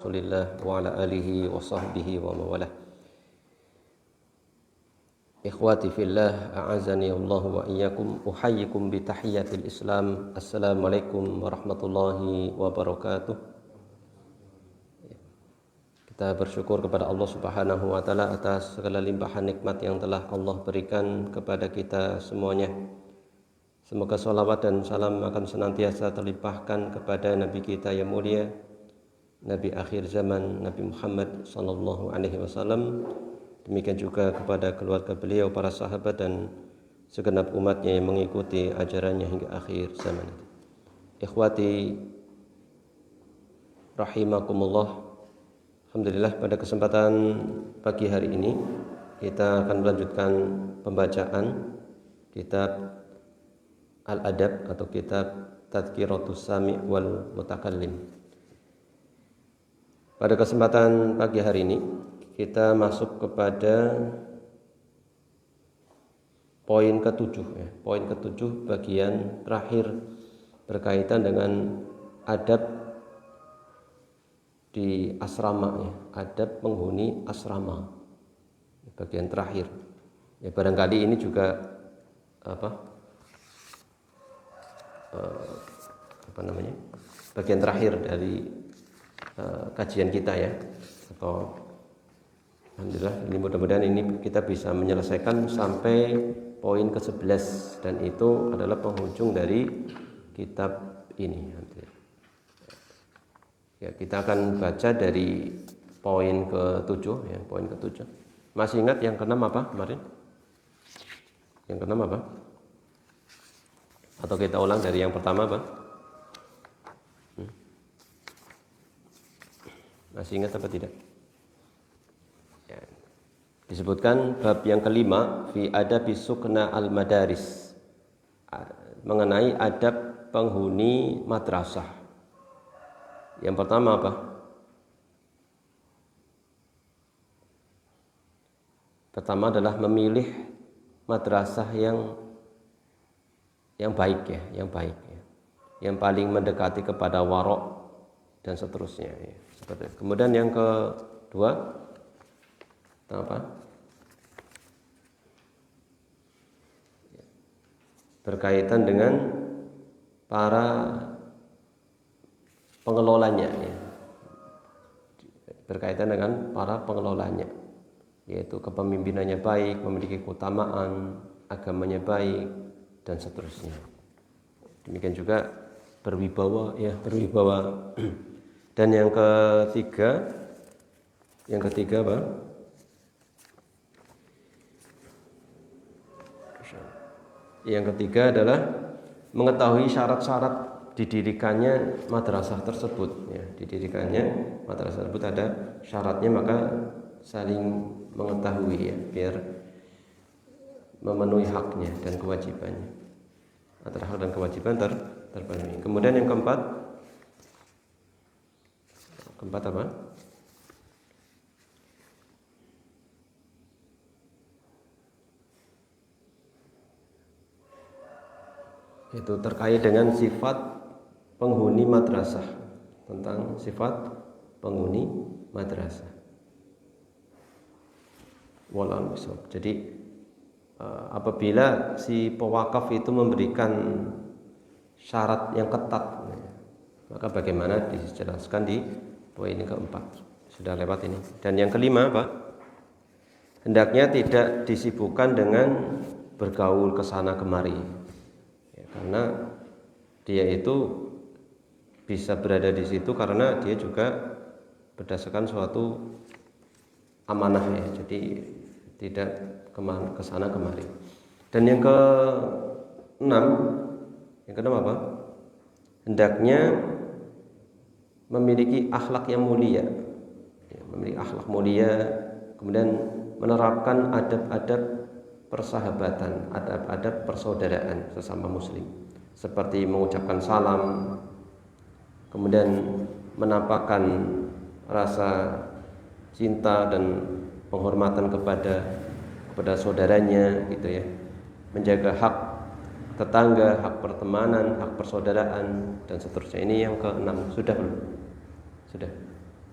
Rasulillah wa ala alihi wa sahbihi wa mawalah. Ikhwati fillah, a'azani Allah wa iyyakum, uhayyikum bi tahiyyatil Islam. Assalamualaikum warahmatullahi wabarakatuh. Kita bersyukur kepada Allah Subhanahu wa taala atas segala limpahan nikmat yang telah Allah berikan kepada kita semuanya. Semoga salawat dan salam akan senantiasa terlimpahkan kepada Nabi kita yang mulia, Nabi akhir zaman, Nabi Muhammad sallallahu alaihi wasallam. Demikian juga kepada keluarga beliau, para sahabat dan segenap umatnya yang mengikuti ajarannya hingga akhir zaman. Ikhwati rahimakumullah. Alhamdulillah, pada kesempatan pagi hari ini kita akan melanjutkan pembacaan kitab Al-Adab atau kitab Tadhkiratus Sami' wal Mutakallim. Pada kesempatan pagi hari ini kita masuk kepada poin ke-7 ya. Poin ke-7 bagian terakhir berkaitan dengan adab di asrama ya. Adab penghuni asrama. Bagian terakhir. Ya, barangkali ini juga bagian terakhir dari kajian kita ya, atau alhamdulillah ini mudah-mudahan ini kita bisa menyelesaikan sampai poin ke-11 dan itu adalah penghujung dari kitab ini. Ya, kita akan baca dari poin ke-7 ya, poin ke-7. Masih ingat yang ke-6 apa kemarin? Yang ke-6 apa? Atau kita ulang dari yang pertama apa? Masih ingat apa tidak? Ya. Disebutkan bab yang kelima fi adabi sukna al-madaris, mengenai adab penghuni madrasah. Yang pertama apa? Pertama adalah memilih madrasah yang baik ya, yang baik ya. Yang paling mendekati kepada warok dan seterusnya ya. Kemudian yang kedua apa? Berkaitan dengan para pengelolanya ya. Berkaitan dengan para pengelolanya, yaitu kepemimpinannya baik, memiliki keutamaan, agamanya baik dan seterusnya. Demikian juga berwibawa ya, berwibawa. Dan yang ketiga apa? Yang ketiga adalah mengetahui syarat-syarat didirikannya madrasah tersebut ya. Didirikannya madrasah tersebut ada syaratnya, maka saling mengetahui ya, biar memenuhi haknya dan kewajibannya. Antara hak dan kewajiban terpenuhi. Kemudian yang keempat apa? Itu terkait dengan sifat penghuni madrasah, tentang sifat penghuni madrasah. Wallahu a'lam. Jadi apabila si pewakaf itu memberikan syarat yang ketat, maka bagaimana dijelaskan di poin keempat, sudah lewat ini. Dan yang kelima apa? Hendaknya tidak disibukkan dengan bergaul ke sana kemari ya, karena dia itu bisa berada di situ karena dia juga berdasarkan suatu amanah ya, jadi tidak ke sana kemari. Dan yang keenam apa? Hendaknya memiliki akhlak yang mulia, memiliki akhlak mulia, kemudian menerapkan adab-adab persahabatan, adab-adab persaudaraan sesama muslim, seperti mengucapkan salam, kemudian menampakkan rasa cinta dan penghormatan kepada saudaranya, gitu ya, menjaga hak tetangga, hak pertemanan, hak persaudaraan dan seterusnya. Ini yang keenam. Sudah belum? Sudah.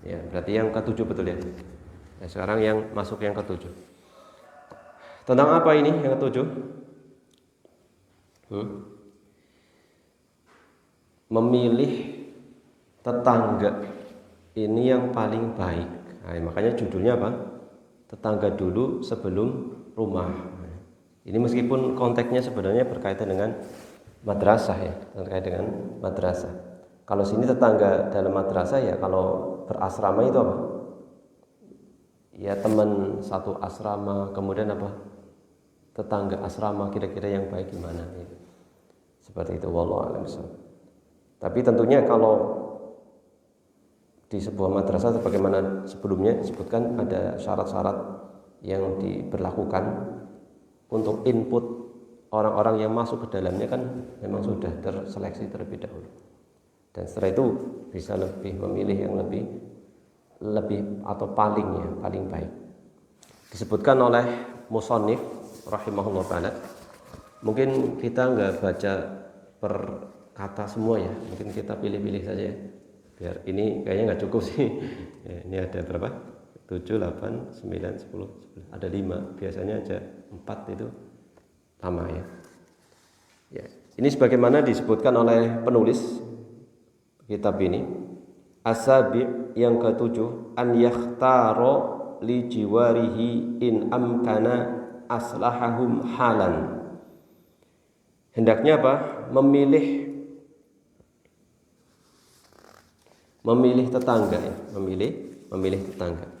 Ya, berarti yang ketujuh betul ya. Nah, sekarang yang masuk yang ketujuh. Tentang apa ini yang ketujuh? Memilih tetangga ini yang paling baik. Nah, makanya judulnya apa? Tetangga dulu sebelum rumah. Ini meskipun konteksnya sebenarnya berkaitan dengan madrasah ya, terkait dengan madrasah. Kalau sini tetangga dalam madrasah ya, kalau berasrama itu apa? Ya teman satu asrama, kemudian apa? Tetangga asrama kira-kira yang baik gimana? Gitu. Seperti itu, wallahu a'lam. Tapi tentunya kalau di sebuah madrasah sebagaimana sebelumnya disebutkan ada syarat-syarat yang diberlakukan untuk input orang-orang yang masuk ke dalamnya kan memang sudah terseleksi terlebih dahulu. Dan setelah itu bisa lebih memilih yang lebih atau paling baik. Disebutkan oleh musannif rahimahullah taala. Mungkin kita nggak baca per kata semua ya, mungkin kita pilih-pilih saja ya. Biar ini kayaknya nggak cukup sih. Ya, ini ada berapa? 7, 8, 9, 10, 11. Ada 5, biasanya aja 4 itu lama ya. Ya, ini sebagaimana disebutkan oleh penulis kitab ini. As-sabi' yang ketujuh, an yakhtaro li jiwarihi in amkana aslahahum halan. Hendaknya apa? Memilih tetangga ya, memilih tetangga.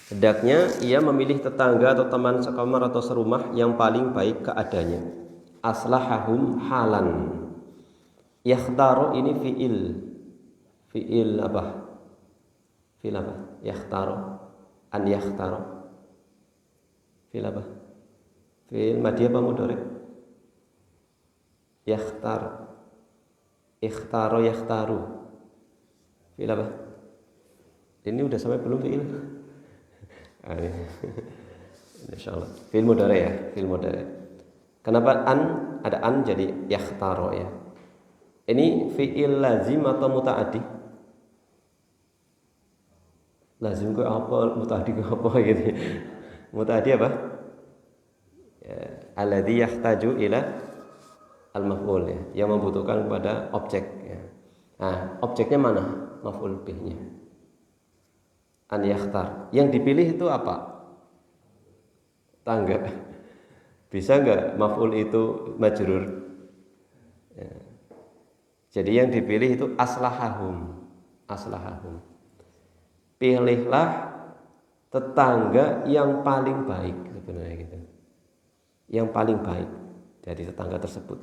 Hendaknya ia memilih tetangga atau teman sekamar atau serumah yang paling baik keadaannya. Aslahahum halan. Yakhtaro ini fiil apa? Fiil apa? Yakhtaro, an yakhtaro. Fiil apa? Fiil madhi apa mudhari? Yakhtar, ikhtaro, yakhtaru. Fiil apa? Ini udah sampai belum fiil? Insyaallah. Fiil mudhari ya, fiil mudhari. Kenapa ada an jadi yakhtaro ya? Ini fiil lazim atau mutaaddi? Lazim ke apa, mutaaddi ke apa gitu. Mutaaddi apa? Ya, alladzi yahtaju ila al-maf'ul ya, yang membutuhkan kepada objek ya. Nah, objeknya mana? Maf'ul bihnya. An yakhtar. Yang dipilih itu apa? Tangga. Bisa enggak maf'ul itu majrur? Ya. Jadi yang dipilih itu aslahahum. Pilihlah tetangga yang paling baik sebenarnya gitu. Yang paling baik dari tetangga tersebut.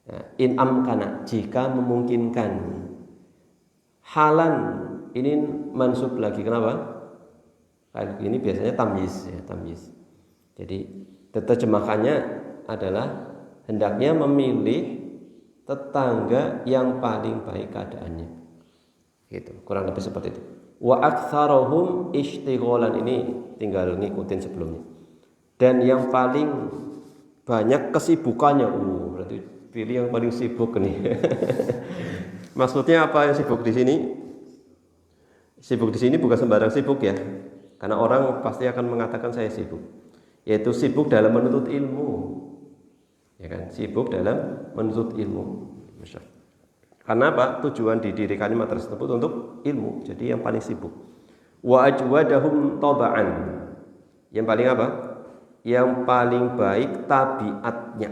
Nah, in amkana, jika memungkinkan. Halan ini mansub lagi, kenapa? Kayak ini biasanya tamyiz ya, tamyiz. Jadi terjemahannya adalah hendaknya memilih tetangga yang paling baik keadaannya. Gitu, kurang lebih seperti itu. Wa aktsarohum ishtighalan, ini tinggal ngikutin sebelumnya. Dan yang paling banyak kesibukannya, berarti pilih yang paling sibuk nih. Maksudnya apa yang sibuk di sini? Sibuk di sini bukan sembarang sibuk ya, karena orang pasti akan mengatakan saya sibuk, yaitu sibuk dalam menuntut ilmu, ya kan? Sibuk dalam menuntut ilmu. Karena apa? Tujuan didirikan madrasah tersebut untuk ilmu. Jadi yang paling sibuk. Wa ajwadahum taba'an. Yang paling apa? Yang paling baik tabiatnya.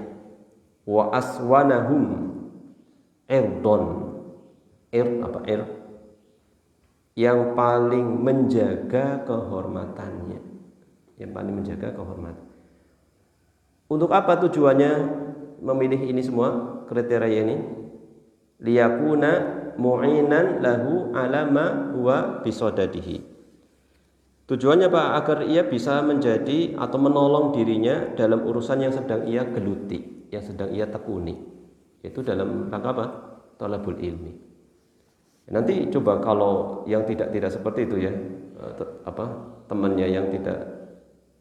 Wa aswanahum irdon. Apa? Yang paling menjaga kehormatannya. Yang paling menjaga kehormatan. Untuk apa tujuannya memilih ini semua kriteria ini? Liyakuna mu'inan lahu ala ma huwa bisodadihi. Tujuannya apa? Agar ia bisa menjadi atau menolong dirinya dalam urusan yang sedang ia geluti, yang sedang ia tekuni. Itu dalam rangka apa? Thalabul ilmi. Nanti coba kalau yang tidak seperti itu ya, temannya yang tidak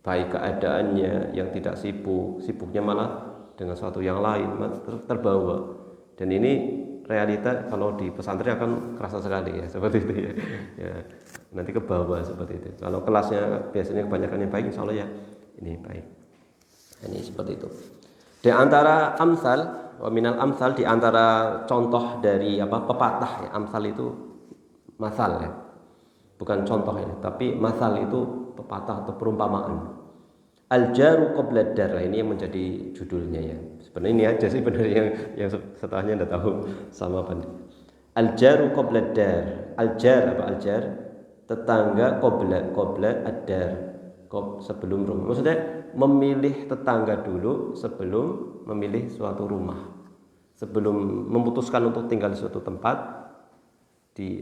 baik keadaannya, yang tidak sibuknya malah dengan sesuatu yang lain, terbawa. Dan ini realita kalau di pesantren akan kerasa sekali ya seperti itu ya. Ya, nanti ke bawah seperti itu. Kalau kelasnya biasanya kebanyakan yang baik, insya Allah ya ini baik. Ini seperti itu. Di antara amsal, wa minal amsal, di antara contoh dari pepatah ya, amsal itu masal ya. Bukan contoh ya, tapi masal itu pepatah atau perumpamaan. Al-jaru qabla dar, ini yang menjadi judulnya ya. Sebenarnya ini aja sih benar yang setelahnya Anda tahu sama apa. Al-jaru qabla dar. Al-jar apa al-jar? Tetangga qabla ad-dar. Sebelum rumah. Maksudnya memilih tetangga dulu sebelum memilih suatu rumah. Sebelum memutuskan untuk tinggal di suatu tempat di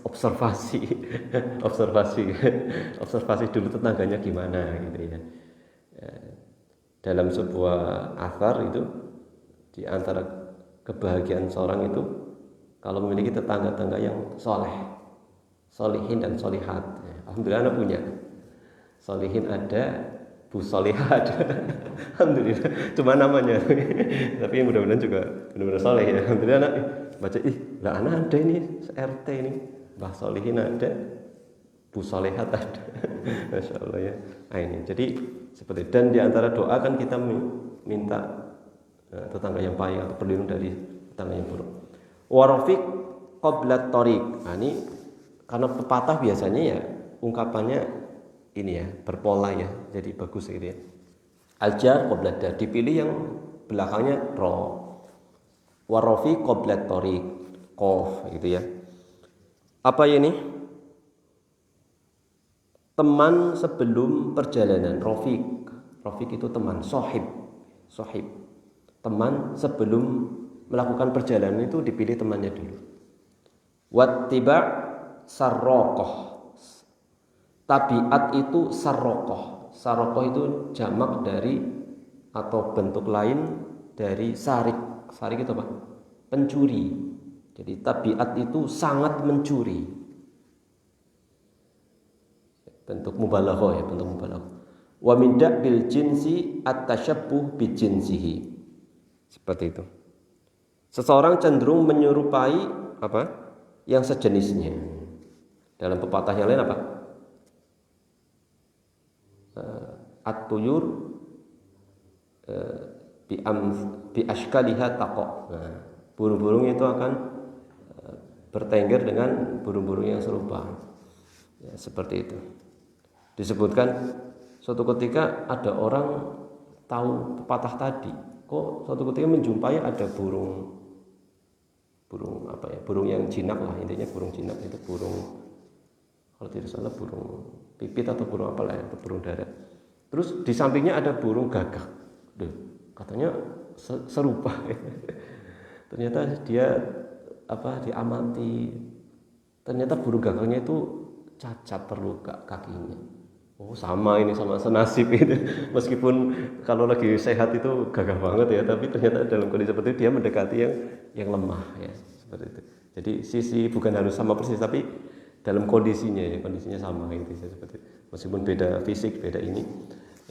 observasi observasi dulu tetangganya gimana gitu ya. Dalam sebuah athar itu, di antara kebahagiaan seorang itu kalau memiliki tetangga-tetangga yang solihin dan solihat. Alhamdulillah anak punya solihin, ada Bu Solihah ada. Alhamdulillah, cuma namanya tapi mudah-mudahan juga benar-benar soleh ya. Alhamdulillah anak baca, lah anak ada ini RT ini, Mbah Solihin ada, Bu Solehat ada. Masya Allah ya. Nah, ini jadi seperti, dan di antara doa kan kita minta tetangga yang baik atau berlindung dari tetangga yang buruk. Warafiq qabla tariq. Nah, ini karena pepatah biasanya ya ungkapannya ini ya berpola ya, jadi bagus gitu ya. Al-jar qabla dar, dipilih yang belakangnya ro. Warafiq qabla tariq, qaf gitu ya. Apa ini? Teman sebelum perjalanan. Rafiq itu teman, sohib. Teman sebelum melakukan perjalanan itu dipilih temannya dulu. Wattiba' sarroqoh. Tabiat itu sarroqoh. Sarroqoh itu jamak dari atau bentuk lain dari sarik. Sarik itu apa? Pencuri. Jadi tabiat itu sangat mencuri. Bentuk mubalaghah ya, bentuk mubalaghah. Wa min bil jinsi at-tashabbuh bi jinsihi. Seperti itu. Seseorang cenderung menyerupai yang sejenisnya. Dalam pepatah yang lain apa? At-tuyur bi ashkaliha taqa. Nah, burung-burung itu akan bertengger dengan burung-burung yang serupa. Ya, seperti itu. Disebutkan suatu ketika ada orang tahu pepatah tadi, kok suatu ketika menjumpai ada burung yang jinak lah, intinya burung jinak itu burung, kalau tidak salah burung pipit atau burung apalah ya, atau burung darat. Terus di sampingnya ada burung gagak. Katanya serupa. Ternyata dia diamati. Ternyata burung gagaknya itu cacat, terluka kakinya. Oh, sama senasib itu. Meskipun kalau lagi sehat itu gagah banget ya, tapi ternyata dalam kondisi seperti itu dia mendekati yang lemah ya, seperti itu. Jadi sisi bukan harus sama persis, tapi dalam kondisinya sama gitu seperti itu. Meskipun beda fisik, beda ini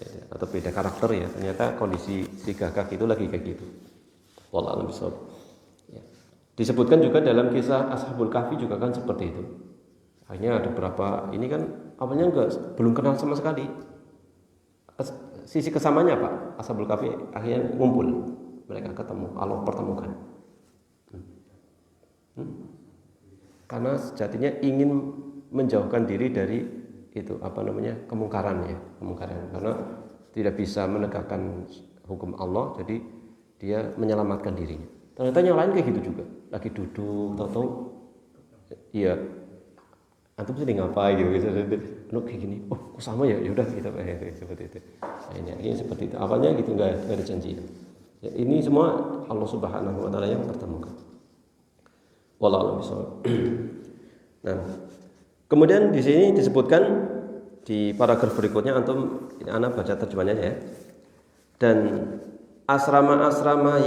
ya, atau beda karakter ya, ternyata kondisi si gagak itu lagi kayak gitu. Wallahu a'lam bishawab. Ya. Disebutkan juga dalam kisah Ashabul Kahfi juga kan seperti itu. Hanya ada beberapa ini kan awalnya belum kenal sama sekali. Sisi kesamanya apa? Ashabul Kahfi akhirnya ngumpul, mereka ketemu, Allah pertemukan. Karena sejatinya ingin menjauhkan diri dari itu kemungkaran. Karena tidak bisa menegakkan hukum Allah, jadi dia menyelamatkan dirinya. Ternyata yang lain kayak gitu juga, lagi duduk, tahu-tahu iya, antum sedang ngapain gitu, kayak gini, oh kok sama ya, yaudah kita seperti itu. Nah, ini seperti itu, awalnya gitu nggak ada janji. Ya, ini semua Allah Subhanahu Wa Taala yang pertemukan. Wallahu a'lam bishawab. Nah, kemudian di sini disebutkan di paragraf berikutnya, antum ini anak baca terjemahannya ya. Dan asrama-asrama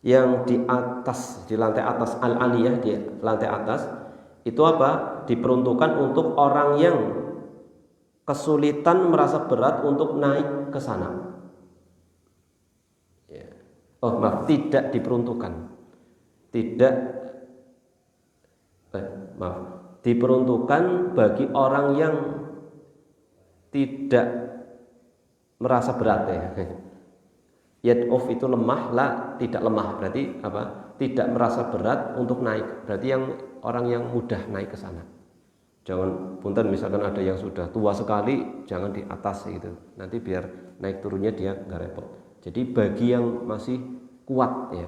yang di atas, di lantai atas al-aliyah, di lantai atas itu diperuntukkan untuk orang yang kesulitan, merasa berat untuk naik ke sana. tidak diperuntukkan. Tidak diperuntukkan bagi orang yang tidak merasa berat ya. Yad'uf itu lemah, la tidak lemah, berarti apa? Tidak merasa berat untuk naik. Berarti yang orang yang mudah naik ke sana. Jangan punten misalkan ada yang sudah tua sekali, jangan di atas gitu. Nanti biar naik turunnya dia nggak repot. Jadi bagi yang masih kuat ya,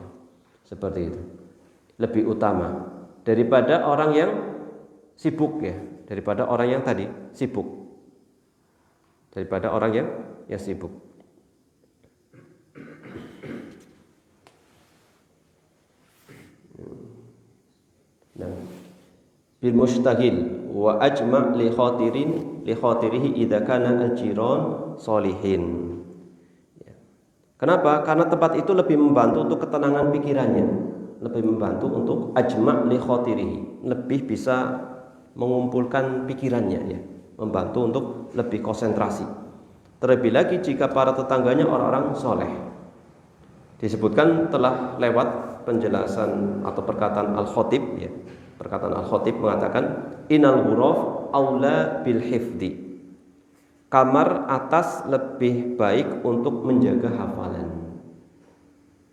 seperti itu. Lebih utama daripada orang yang sibuk ya, daripada orang yang tadi sibuk. Daripada orang yang sibuk. Nah, bil mustahil wa ajma' li khatirihi idza kana al-jiran solihin. Kenapa? Karena tempat itu lebih membantu untuk ketenangan pikirannya, lebih membantu untuk ajma' li khatirihi, lebih bisa mengumpulkan pikirannya ya, membantu untuk lebih konsentrasi. Terlebih lagi jika para tetangganya orang-orang soleh. Disebutkan telah lewat penjelasan atau perkataan Al-Khatib ya. Perkataan Al-Khatib mengatakan innal ghuraf aula bil hifdi. Kamar atas lebih baik untuk menjaga hafalan.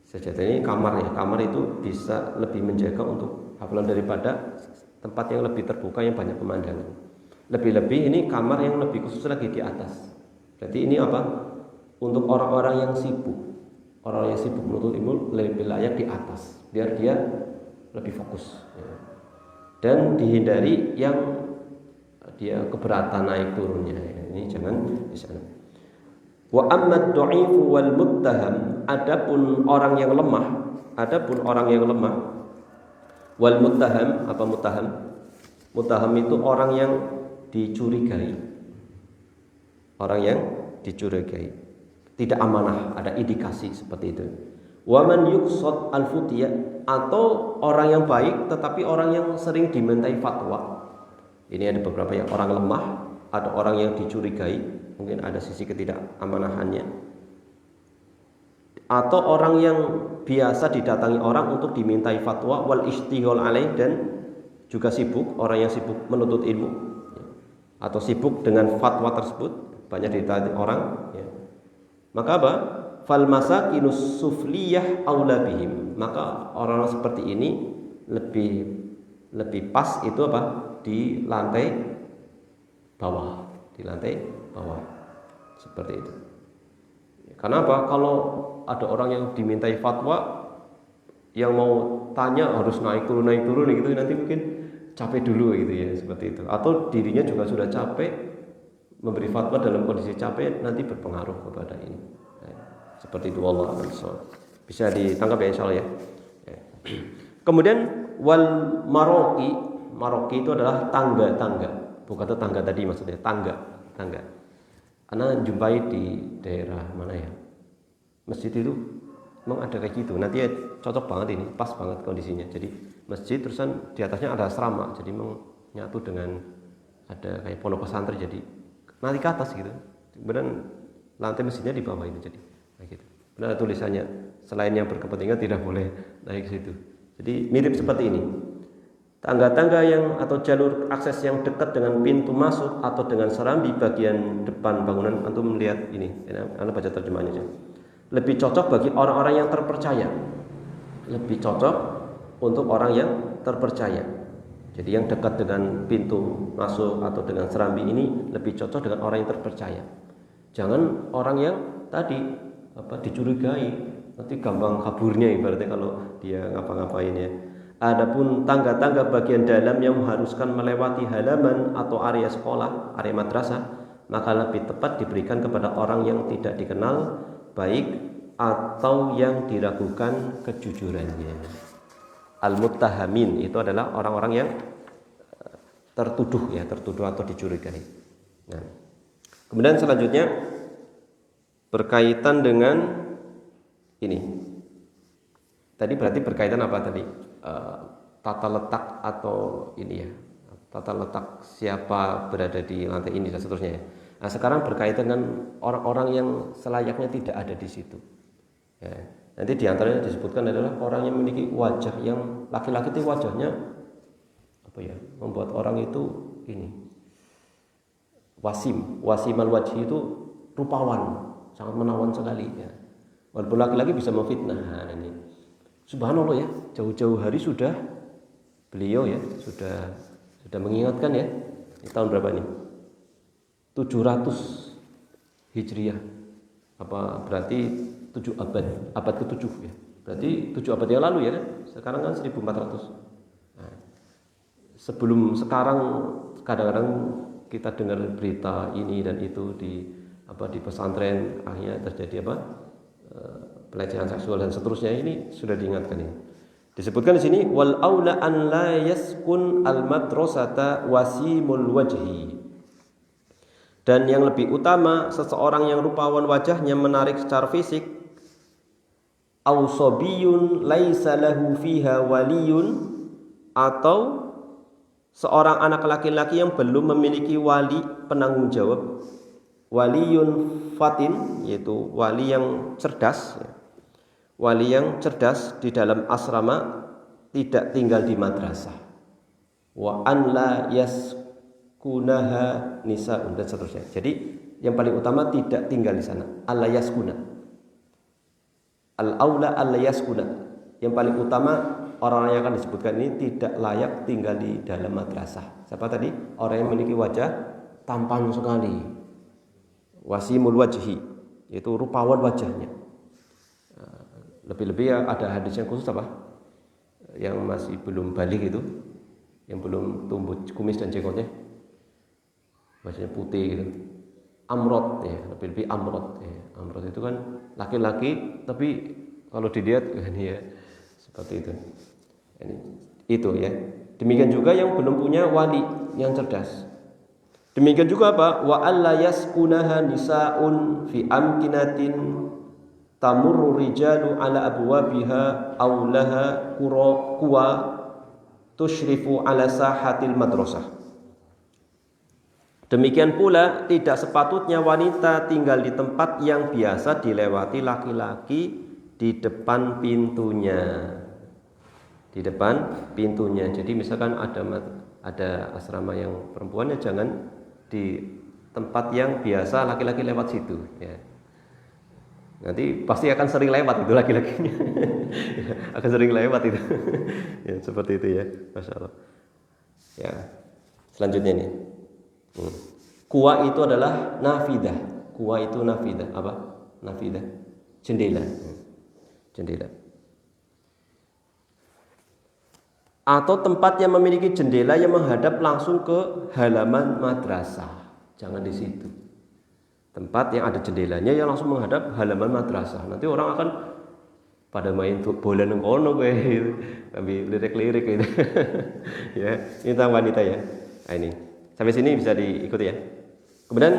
Sejatinya kamar ya, kamar itu bisa lebih menjaga untuk hafalan daripada tempat yang lebih terbuka yang banyak pemandangan. Lebih-lebih ini kamar yang lebih khusus lagi di atas. Jadi ini apa? Untuk orang-orang yang sibuk. Orang yang sibuk menuntut ilmu lebih layak di atas, biar dia lebih fokus. Ya. Dan dihindari yang dia keberatan naik turunnya. Ya. Ini jangan di sana. Wa ammad dha'ifu wal muttaham, adapun orang yang lemah, wal muttaham, apa muttaham? Muttaham itu orang yang dicurigai. Orang yang dicurigai. Tidak amanah, ada indikasi seperti itu. Waman yuqsad al-futiyah, atau orang yang baik tetapi orang yang sering dimintai fatwa. Ini ada beberapa yang orang lemah, ada orang yang dicurigai, mungkin ada sisi ketidakαμanahannya. Atau orang yang biasa didatangi orang untuk dimintai fatwa wal istighol alaih, dan juga sibuk, orang yang sibuk menuntut ilmu atau sibuk dengan fatwa tersebut, banyak didatangi orang ya. Maka apa? Fal masakinus sufliyah aula bihim. Maka orang-orang seperti ini lebih pas itu apa? Di lantai bawah, seperti itu. Karena apa? Kalau ada orang yang dimintai fatwa, yang mau tanya harus naik turun gitu, nanti mungkin capek dulu gitu ya, seperti itu. Atau dirinya juga sudah capek, memberi fatwa dalam kondisi capek, nanti berpengaruh kepada ini. Seperti itu, wallahu a'lam. Bisa ditangkap ya insyaallah ya. Kemudian wal maroki itu adalah tangga. Bukan tetangga tadi maksudnya, tangga. Karena jumpai di daerah mana ya? Masjid itu memang ada kayak gitu. Nanti ya cocok banget ini, pas banget kondisinya. Jadi masjid terusan di atasnya ada asrama, jadi menyatu dengan ada kayak pondok pesantren, jadi nanti ke atas gitu. Kemudian lantai masjidnya di bawah ini, jadi kayak gitu. Benar tulisannya, selain yang berkepentingan tidak boleh naik ke situ. Jadi mirip seperti ini. Tangga-tangga yang atau jalur akses yang dekat dengan pintu masuk atau dengan serambi bagian depan bangunan. Antum melihat ini, Anda baca terjemahannya aja. Lebih cocok bagi orang-orang yang terpercaya. Lebih cocok untuk orang yang terpercaya. Jadi yang dekat dengan pintu masuk atau dengan serambi ini lebih cocok dengan orang yang terpercaya. Jangan orang yang tadi dicurigai, nanti gampang kaburnya ibaratnya kalau dia ngapa-ngapain ya. Adapun tangga-tangga bagian dalam yang mengharuskan melewati halaman atau area sekolah, area madrasah, maka lebih tepat diberikan kepada orang yang tidak dikenal baik atau yang diragukan kejujurannya. Al-muttahamin itu adalah orang-orang yang tertuduh atau dicurigai. Nah, kemudian selanjutnya berkaitan dengan ini. Tadi berarti berkaitan apa tadi? Tata letak atau ini ya. Tata letak siapa berada di lantai ini dan seterusnya ya. Nah, sekarang berkaitan dengan orang-orang yang selayaknya tidak ada di situ. Ya. Nanti diantaranya disebutkan adalah orang yang memiliki wajah yang laki-laki itu wajahnya apa ya, membuat orang itu ini wasimal wajhi itu rupawan, sangat menawan sekali ya. Walaupun laki-laki bisa memfitnah. Nah, ini subhanallah ya, jauh-jauh hari sudah beliau ya sudah mengingatkan ya. Ini tahun berapa nih? 700 Hijriah. Apa berarti 7 abad ke-7 ya. Berarti 7 abad yang lalu ya kan? Sekarang kan 1400. Nah, sebelum sekarang kadang-kadang kita dengar berita ini dan itu di pesantren akhirnya terjadi pelecehan seksual dan seterusnya, ini sudah diingatkan ini. Disebutkan di sini wal aula an la yaskun al madrasata wasimul wajhi. Dan yang lebih utama seseorang yang rupawan wajahnya menarik secara fisik, au sabiyun laisa lahu fiha waliyun, atau seorang anak laki-laki yang belum memiliki wali penanggung jawab, waliyun fatin, yaitu wali yang cerdas, wali yang cerdas di dalam asrama, tidak tinggal di madrasah, wa an la yaskunaha nisaun dan seterusnya. Jadi yang paling utama tidak tinggal di sana, alla yaskuna, al aula alla yaskuna. Yang paling utama orang yang akan disebutkan ini tidak layak tinggal di dalam madrasah. Siapa tadi? Orang yang memiliki wajah tampan sekali, wasimul wajhi, yaitu rupawan wajahnya. Lebih-lebih ya, ada hadis yang khusus apa? Yang masih belum balik itu, yang belum tumbuh kumis dan jenggotnya, wajahnya putih gitu. Amrot ya, lebih-lebih amrot ya. Amrot itu kan laki-laki tapi kalau dilihat ini ya seperti itu. Ini itu ya. Demikian juga yang belum punya wali yang cerdas. Demikian juga apa? Wa alla yaskunaha nisaun fi amkinatin tamurru rijalu ala abwabiha aw laha quwa tusyrifu ala sahatil madrasah. Demikian pula tidak sepatutnya wanita tinggal di tempat yang biasa dilewati laki-laki di depan pintunya. Di depan pintunya. Jadi misalkan ada asrama yang perempuannya, jangan di tempat yang biasa laki-laki lewat situ ya. Nanti pasti akan sering lewat itu laki-lakinya. Akan sering lewat itu. Ya, seperti itu ya. Masya Allah. Ya. Selanjutnya nih. Kuwa itu adalah nafidah. Kuwa itu nafidah. Apa? Nafidah. Jendela. Jendela. Atau tempat yang memiliki jendela yang menghadap langsung ke halaman madrasah. Jangan di situ. Tempat yang ada jendelanya yang langsung menghadap halaman madrasah. Nanti orang akan pada main bola nang kono kowe, ambil lirik-lirik gitu. Ya, ini tentang wanita ya. Nah, ini. Sampai sini bisa diikuti ya. Kemudian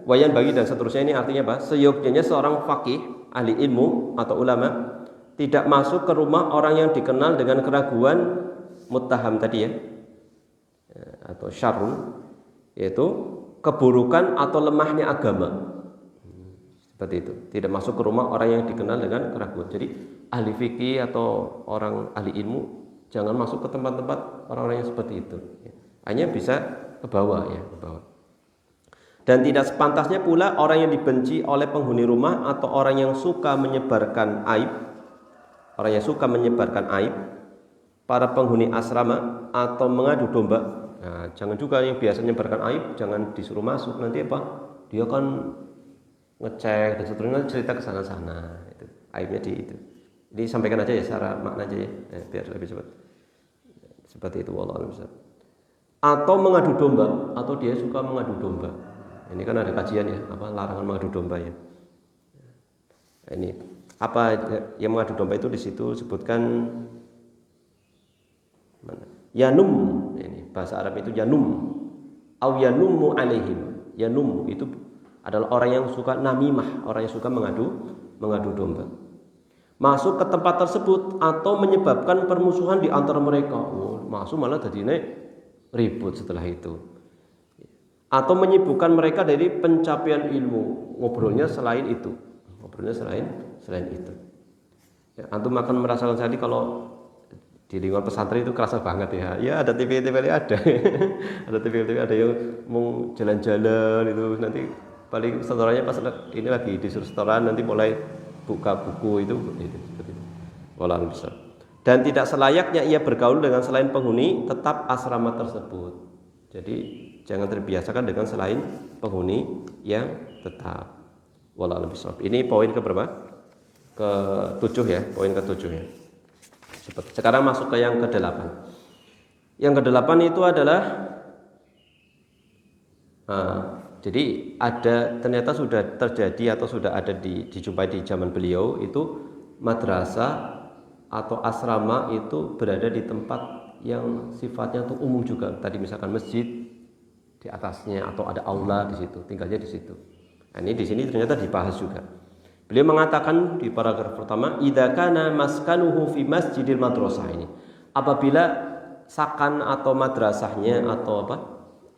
wayan bagi dan seterusnya, ini artinya apa? Seyogyanya seorang faqih, ahli ilmu atau ulama tidak masuk ke rumah orang yang dikenal dengan keraguan muttaham tadi ya. Atau syarrun, yaitu keburukan atau lemahnya agama. Seperti itu. Tidak masuk ke rumah orang yang dikenal dengan keraguan. Jadi ahli fikih atau orang ahli ilmu jangan masuk ke tempat-tempat orang-orang yang seperti itu. Hanya bisa ke bawah ya, ke bawah. Dan tidak sepantasnya pula orang yang dibenci oleh penghuni rumah atau orang yang suka menyebarkan aib, orang yang suka menyebarkan aib para penghuni asrama atau mengadu domba. Nah, jangan juga yang biasa menyebarkan aib, jangan disuruh masuk, nanti apa? Dia kan ngecek dan seterusnya, cerita ke sana-sana. Itu aibnya di itu. Jadi sampaikan aja ya secara makna aja ya, biar lebih cepat. Seperti itu, wallahu a'lam. Atau mengadu domba, atau dia suka mengadu domba. Ini kan ada kajian ya, apa larangan mengadu domba ya. Ini apa yang mengadu domba itu di situ sebutkan mana? Yanum, ini bahasa Arab itu yanum, au yanumu alaihim. Yanum itu adalah orang yang suka namimah, orang yang suka mengadu domba. Masuk ke tempat tersebut atau menyebabkan permusuhan di antara mereka. Oh, masuk malah jadi ribut setelah itu. Atau menyibukkan mereka dari pencapaian ilmu, ngobrolnya selain itu, ngobrolnya selain itu. Ya, antum akan merasakan tadi kalau di lingkungan pesantren itu kerasa banget ya. Ya ada TV-TV ada. Ada TV-TV ada yang mau jalan-jalan itu nanti paling setorannya pas ini lagi disuruh setoran nanti mulai buka buku itu seperti itu. Wallahu a'lam. Dan tidak selayaknya ia bergaul dengan selain penghuni tetap asrama tersebut. Jadi jangan terbiasakan dengan selain penghuni yang tetap. Wallahu a'lam. Ini poin ke berapa? Ke-7 ya, poin ke-7 ya. Sekarang masuk ke yang ke-8. Yang ke-8 itu adalah jadi ternyata sudah terjadi atau sudah ada dijumpai di zaman beliau itu madrasah atau asrama itu berada di tempat yang sifatnya tuh umum juga. Tadi misalkan masjid di atasnya atau ada aula di situ, tinggalnya di situ. Nah, ini di sini ternyata dibahas juga. Beliau mengatakan di paragraf pertama, idza kana maskanuhu fi masjidil madrasah ini. Apabila sakan atau madrasahnya atau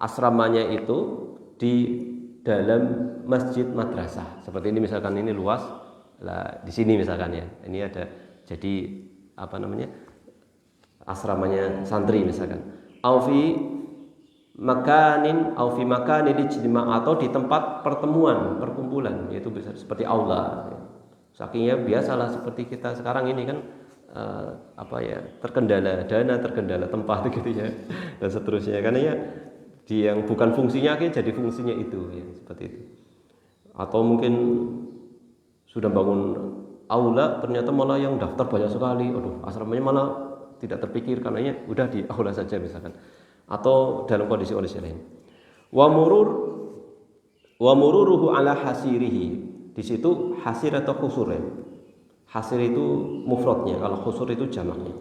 asramanya itu di dalam masjid madrasah. Seperti ini misalkan ini luas. Lah di sini misalkan ya. Ini ada jadi asramanya santri misalkan. Au fi makanin ijtima' atau di tempat perkumpulan yaitu bisa seperti aula. Sakingnya biasalah seperti kita sekarang ini kan terkendala dana, terkendala tempat gitu ya dan seterusnya karena ya di yang bukan fungsinya akhirnya jadi fungsinya itu ya seperti itu. Atau mungkin sudah bangun aula ternyata malah yang daftar banyak sekali. Aduh, asramanya malah tidak terpikir karena ya udah di aula saja misalkan. Atau dalam kondisi-kondisi lain. Wa mururuhu ala hasirihi. Di situ hasir atau khusur ya. Hasir itu mufradnya, kalau khusur itu jamaknya.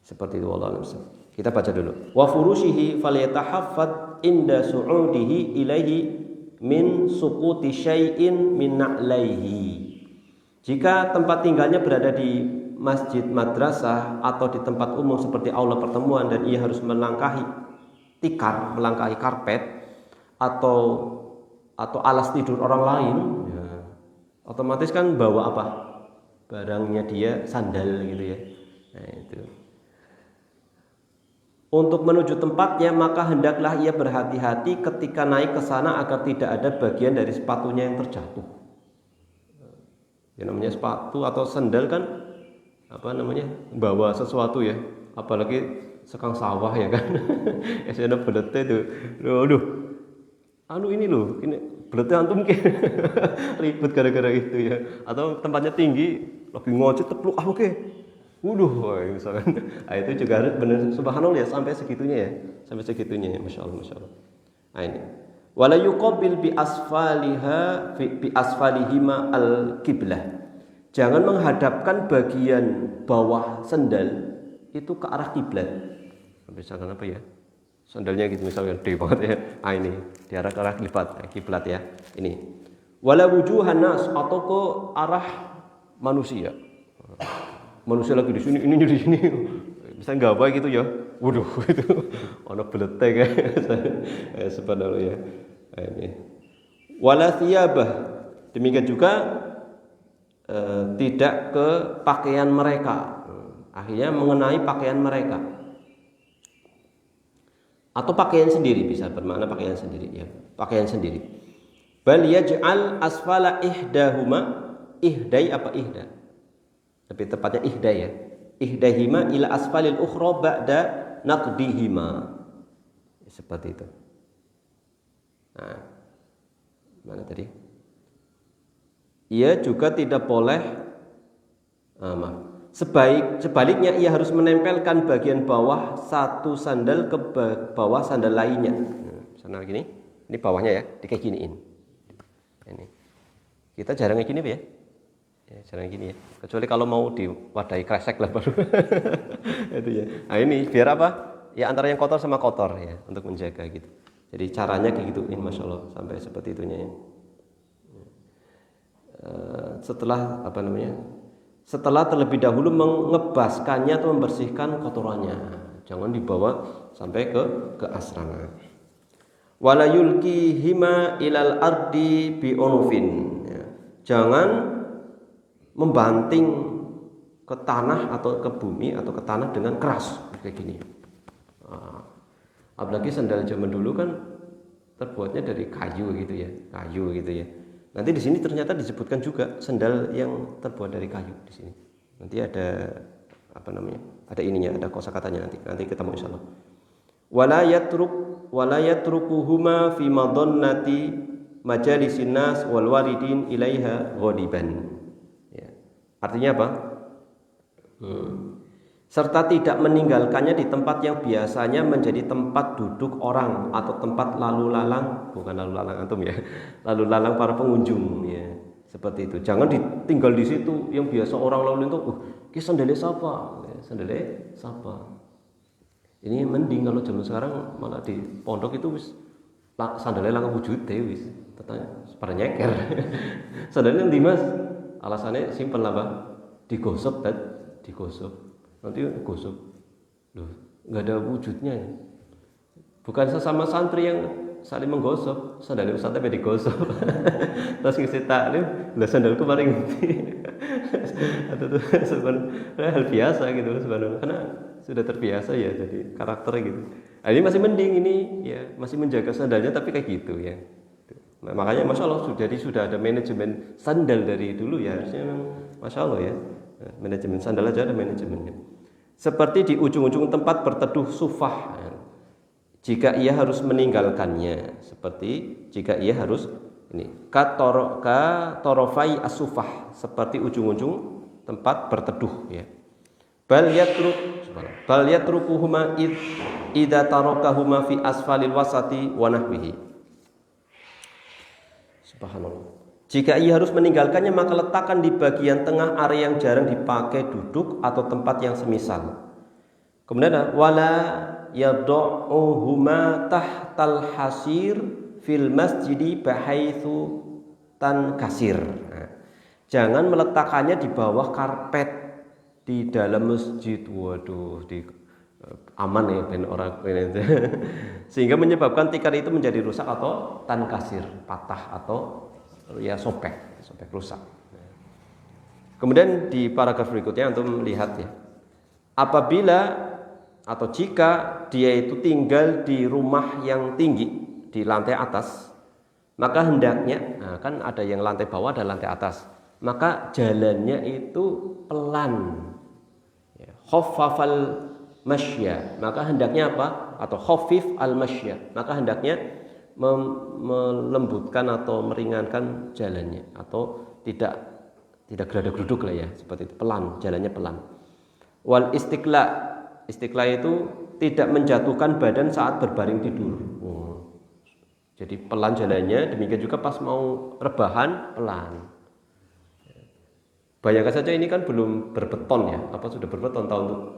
Seperti itu wallahu a'lam. Kita baca dulu. Wa furushihi falyatahaffad inda su'udihi ilaihi min suquti syai'in min na'laihi. Jika tempat tinggalnya berada di masjid madrasah atau di tempat umum seperti aula pertemuan dan ia harus melangkahi tikar, melangkahi karpet atau alas tidur orang lain, ya, otomatis kan bawa apa? Barangnya dia sandal gitu ya. Nah, itu. Untuk menuju tempatnya maka hendaklah ia berhati-hati ketika naik ke sana agar tidak ada bagian dari sepatunya yang terjatuh. Ya namanya sepatu atau sandal kan bawa sesuatu ya, apalagi sekang sawah ya kan. Esena belete itu, ini belete antum mungkin ribut gara-gara itu ya, atau tempatnya tinggi lagi ngocet tepluk oke. Misalkan itu juga harus benar subhanallah ya sampai segitunya ya, masya Allah. Nah ini wala yuqabil bi asfalihima al-qiblah. Jangan menghadapkan bagian bawah sandal itu ke arah kiblat. Misalkan apa ya? Sandalnya gitu misalnya gede banget ya. Ini di arah ke arah kiblat ya. Ini. Wala wujuhan nas atau ke arah manusia. Manusia lagi di sini, ininya di sini. Bisa enggak apa gitu ya. Itu ono belete kayak subhanallah ya. Ini. Wala thiyabah. Demikian juga tidak ke pakaian mereka, akhirnya mengenai pakaian mereka atau pakaian sendiri, bisa bermakna pakaian sendiri ya, pakaian sendiri. Bal yaj'al asfala ihdai lebih tepatnya ihda ya, ihdahima ila asfalil ukhra ba'da naqdihima, seperti itu. Nah, mana tadi? Ia juga tidak boleh sebaliknya ia harus menempelkan bagian bawah satu sandal ke bawah sandal lainnya. Sandal gini, ini bawahnya ya, kayak giniin. Ini kita jarang kayak gini ya, jarang gini ya. Kecuali kalau mau diwadahi kresek lah baru. Itu ya. Nah ini biar apa? Ya antara yang kotor sama kotor ya, untuk menjaga gitu. Jadi caranya kayak gituin, masya Allah sampai seperti itunya ya. Setelah terlebih dahulu mengebaskannya atau membersihkan kotorannya, jangan dibawa sampai ke asrama. Wala yulqihima ilal ardi bi unufin, jangan membanting ke tanah atau ke bumi atau ke tanah dengan keras kayak gini. Apalagi sandal zaman dulu kan terbuatnya dari kayu gitu ya. Nanti di sini ternyata disebutkan juga sandal yang terbuat dari kayu di sini. Nanti ada ada ininya, ada kosakatanya nanti ketemu insyaallah. Wala yatrukuhuma fi madannati majalisin nas wal waridin ilaiha ghadiban. Ya. Artinya apa? Serta tidak meninggalkannya di tempat yang biasanya menjadi tempat duduk orang atau tempat lalu lalang, bukan lalu lalang antum ya, lalu lalang para pengunjung ya, seperti itu. Jangan ditinggal di situ yang biasa orang lalu itu, ki sandale sapa? Sandale sapa? Ini mending kalau zaman sekarang malah di pondok itu wis sandale langka wujud wis, tetanya pada nyeker. Sandalnya ndi Mas? Alasannya simpel lah, Pak. Digosok kan, digosok. Nanti gosok, loh, nggak ada wujudnya. Bukan sesama santri yang saling menggosok, sandal ustaz tapi digosok. Terus ngisi taklim, lah sandalku paling ngerti. Atau sebenarnya hal biasa gitu sebenarnya, karena sudah terbiasa ya, jadi karakternya gitu. Nah, ini masih mending ini ya, masih menjaga sandalnya tapi kayak gitu ya. Nah, makanya masya Allah sudah ada manajemen sandal dari dulu ya, harusnya memang masya Allah ya. Manajemen sandal aja ada manajemennya. Seperti di ujung-ujung tempat berteduh sufah, jika ia harus meninggalkannya, seperti jika ia harus ini katorofai asufah, seperti ujung-ujung tempat berteduh ya. Bal yatrukuhuma idza tarakahuma fi asfalil wasati wa nahwihi. Subhanallah. Jika ia harus meninggalkannya, maka letakkan di bagian tengah area yang jarang dipakai duduk atau tempat yang semisal. Kemudian wala yad'uhuma tahtal hasir fil masjidi bahaitsu tankasir. Jangan meletakkannya di bawah karpet di dalam masjid. Waduh, aman ya ben orang sehingga menyebabkan tikar itu menjadi rusak atau tankasir, patah atau ya sobek rusak. Kemudian di paragraf berikutnya untuk melihat ya, apabila atau jika dia itu tinggal di rumah yang tinggi di lantai atas, maka hendaknya, kan ada yang lantai bawah ada lantai atas, maka jalannya itu pelan, khaffafal masya, maka hendaknya apa? Atau khafif al masya, maka hendaknya melembutkan atau meringankan jalannya, atau tidak geradak-geruduk lah ya, seperti itu, pelan, jalannya pelan. Wal istiqla itu tidak menjatuhkan badan saat berbaring tidur. Jadi pelan jalannya, demikian juga pas mau rebahan pelan. Bayangkan saja ini kan belum berbeton ya, apa sudah berbeton tahun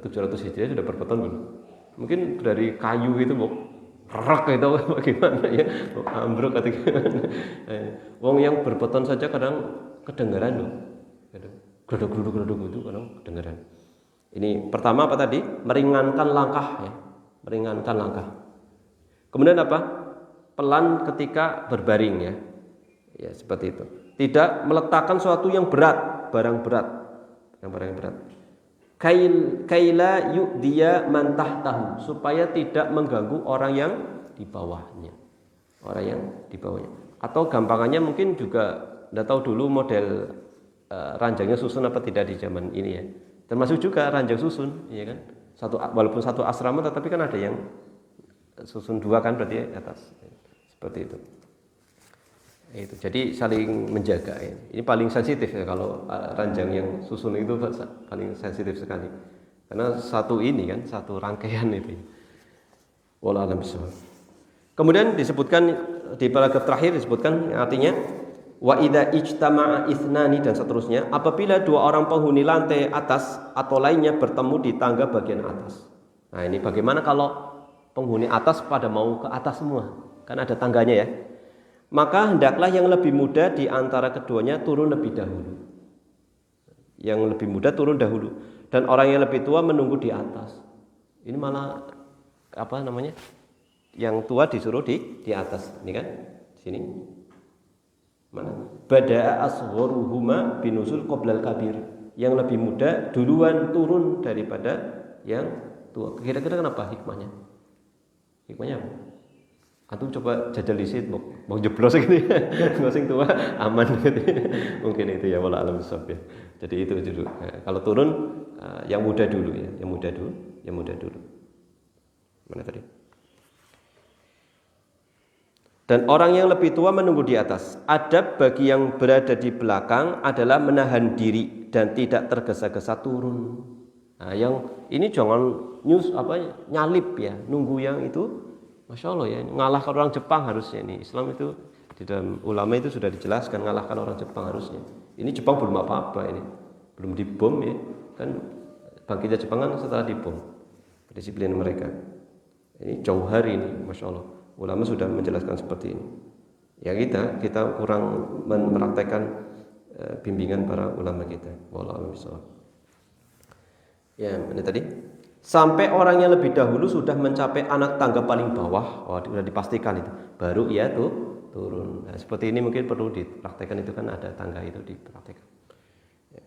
700 Hijriah sudah berbeton belum? Mungkin dari kayu itu rak itu bagaimana ya, ambruk atau gimana. Wong yang berbeton saja kadang kedengaran loh, geruduk itu kadang kedengaran. Ini pertama apa tadi? Meringankan langkah ya, meringankan langkah. Kemudian apa? Pelan ketika berbaring ya, ya seperti itu. Tidak meletakkan sesuatu yang berat, barang berat. Kaila yu'diya man tahtahu, supaya tidak mengganggu orang yang di bawahnya. Atau gampangannya mungkin juga enggak tahu dulu model ranjangnya susun apa tidak di zaman ini ya. Termasuk juga ranjang susun, ya kan? Walaupun satu asrama tetapi kan ada yang susun dua kan berarti atas. Seperti itu. Jadi saling menjaga ya. Ini paling sensitif ya, kalau ranjang yang susun itu paling sensitif sekali. Karena satu rangkaian itu. Wallahu a'lam bishawab. Kemudian disebutkan di paragraf terakhir disebutkan artinya wa idza ijtama'a ithnani dan seterusnya, apabila dua orang penghuni lantai atas atau lainnya bertemu di tangga bagian atas. Nah, ini bagaimana kalau penghuni atas pada mau ke atas semua? Kan ada tangganya ya. Maka hendaklah yang lebih muda di antara keduanya turun lebih dahulu. Yang lebih muda turun dahulu dan orang yang lebih tua menunggu di atas. Ini malah Yang tua disuruh di atas. Ini kan di sini. Mana? Bada'a asgharuhuma binusul qoblal kabir. yang lebih muda duluan turun daripada yang tua. Kira-kira kenapa hikmahnya? Hikmahnya apa? Antum coba jajal di situ, mau jeblos gitu ya. Nggak sing tua aman gitu. Mungkin itu ya wala alam bisawab ya. Jadi itu dulu. Nah, kalau turun yang muda dulu ya, yang muda dulu. Mana tadi? Dan orang yang lebih tua menunggu di atas. Adab bagi yang berada di belakang adalah menahan diri dan tidak tergesa-gesa turun. Nah, yang ini jangan nyalip ya, nunggu yang itu. Masya Allah ya, ngalahkan orang Jepang harusnya ini. Islam itu di dalam ulama itu sudah dijelaskan ngalahkan orang Jepang harusnya. Ini Jepang belum apa-apa ini, belum dibom ya. Kan bangkitnya Jepang kan setelah dibom. Disiplin mereka. Ini jauh hari ini, Masya Allah. Ulama sudah menjelaskan seperti ini. Ya kita kurang mempraktekkan bimbingan para ulama kita. Wallahu a'lam. Ya, ini tadi. Sampai orang yang lebih dahulu sudah mencapai anak tangga paling bawah, sudah dipastikan itu, baru ia tuh turun. Nah, seperti ini mungkin perlu dipraktekkan, itu kan ada tangga itu dipraktekkan. Ya.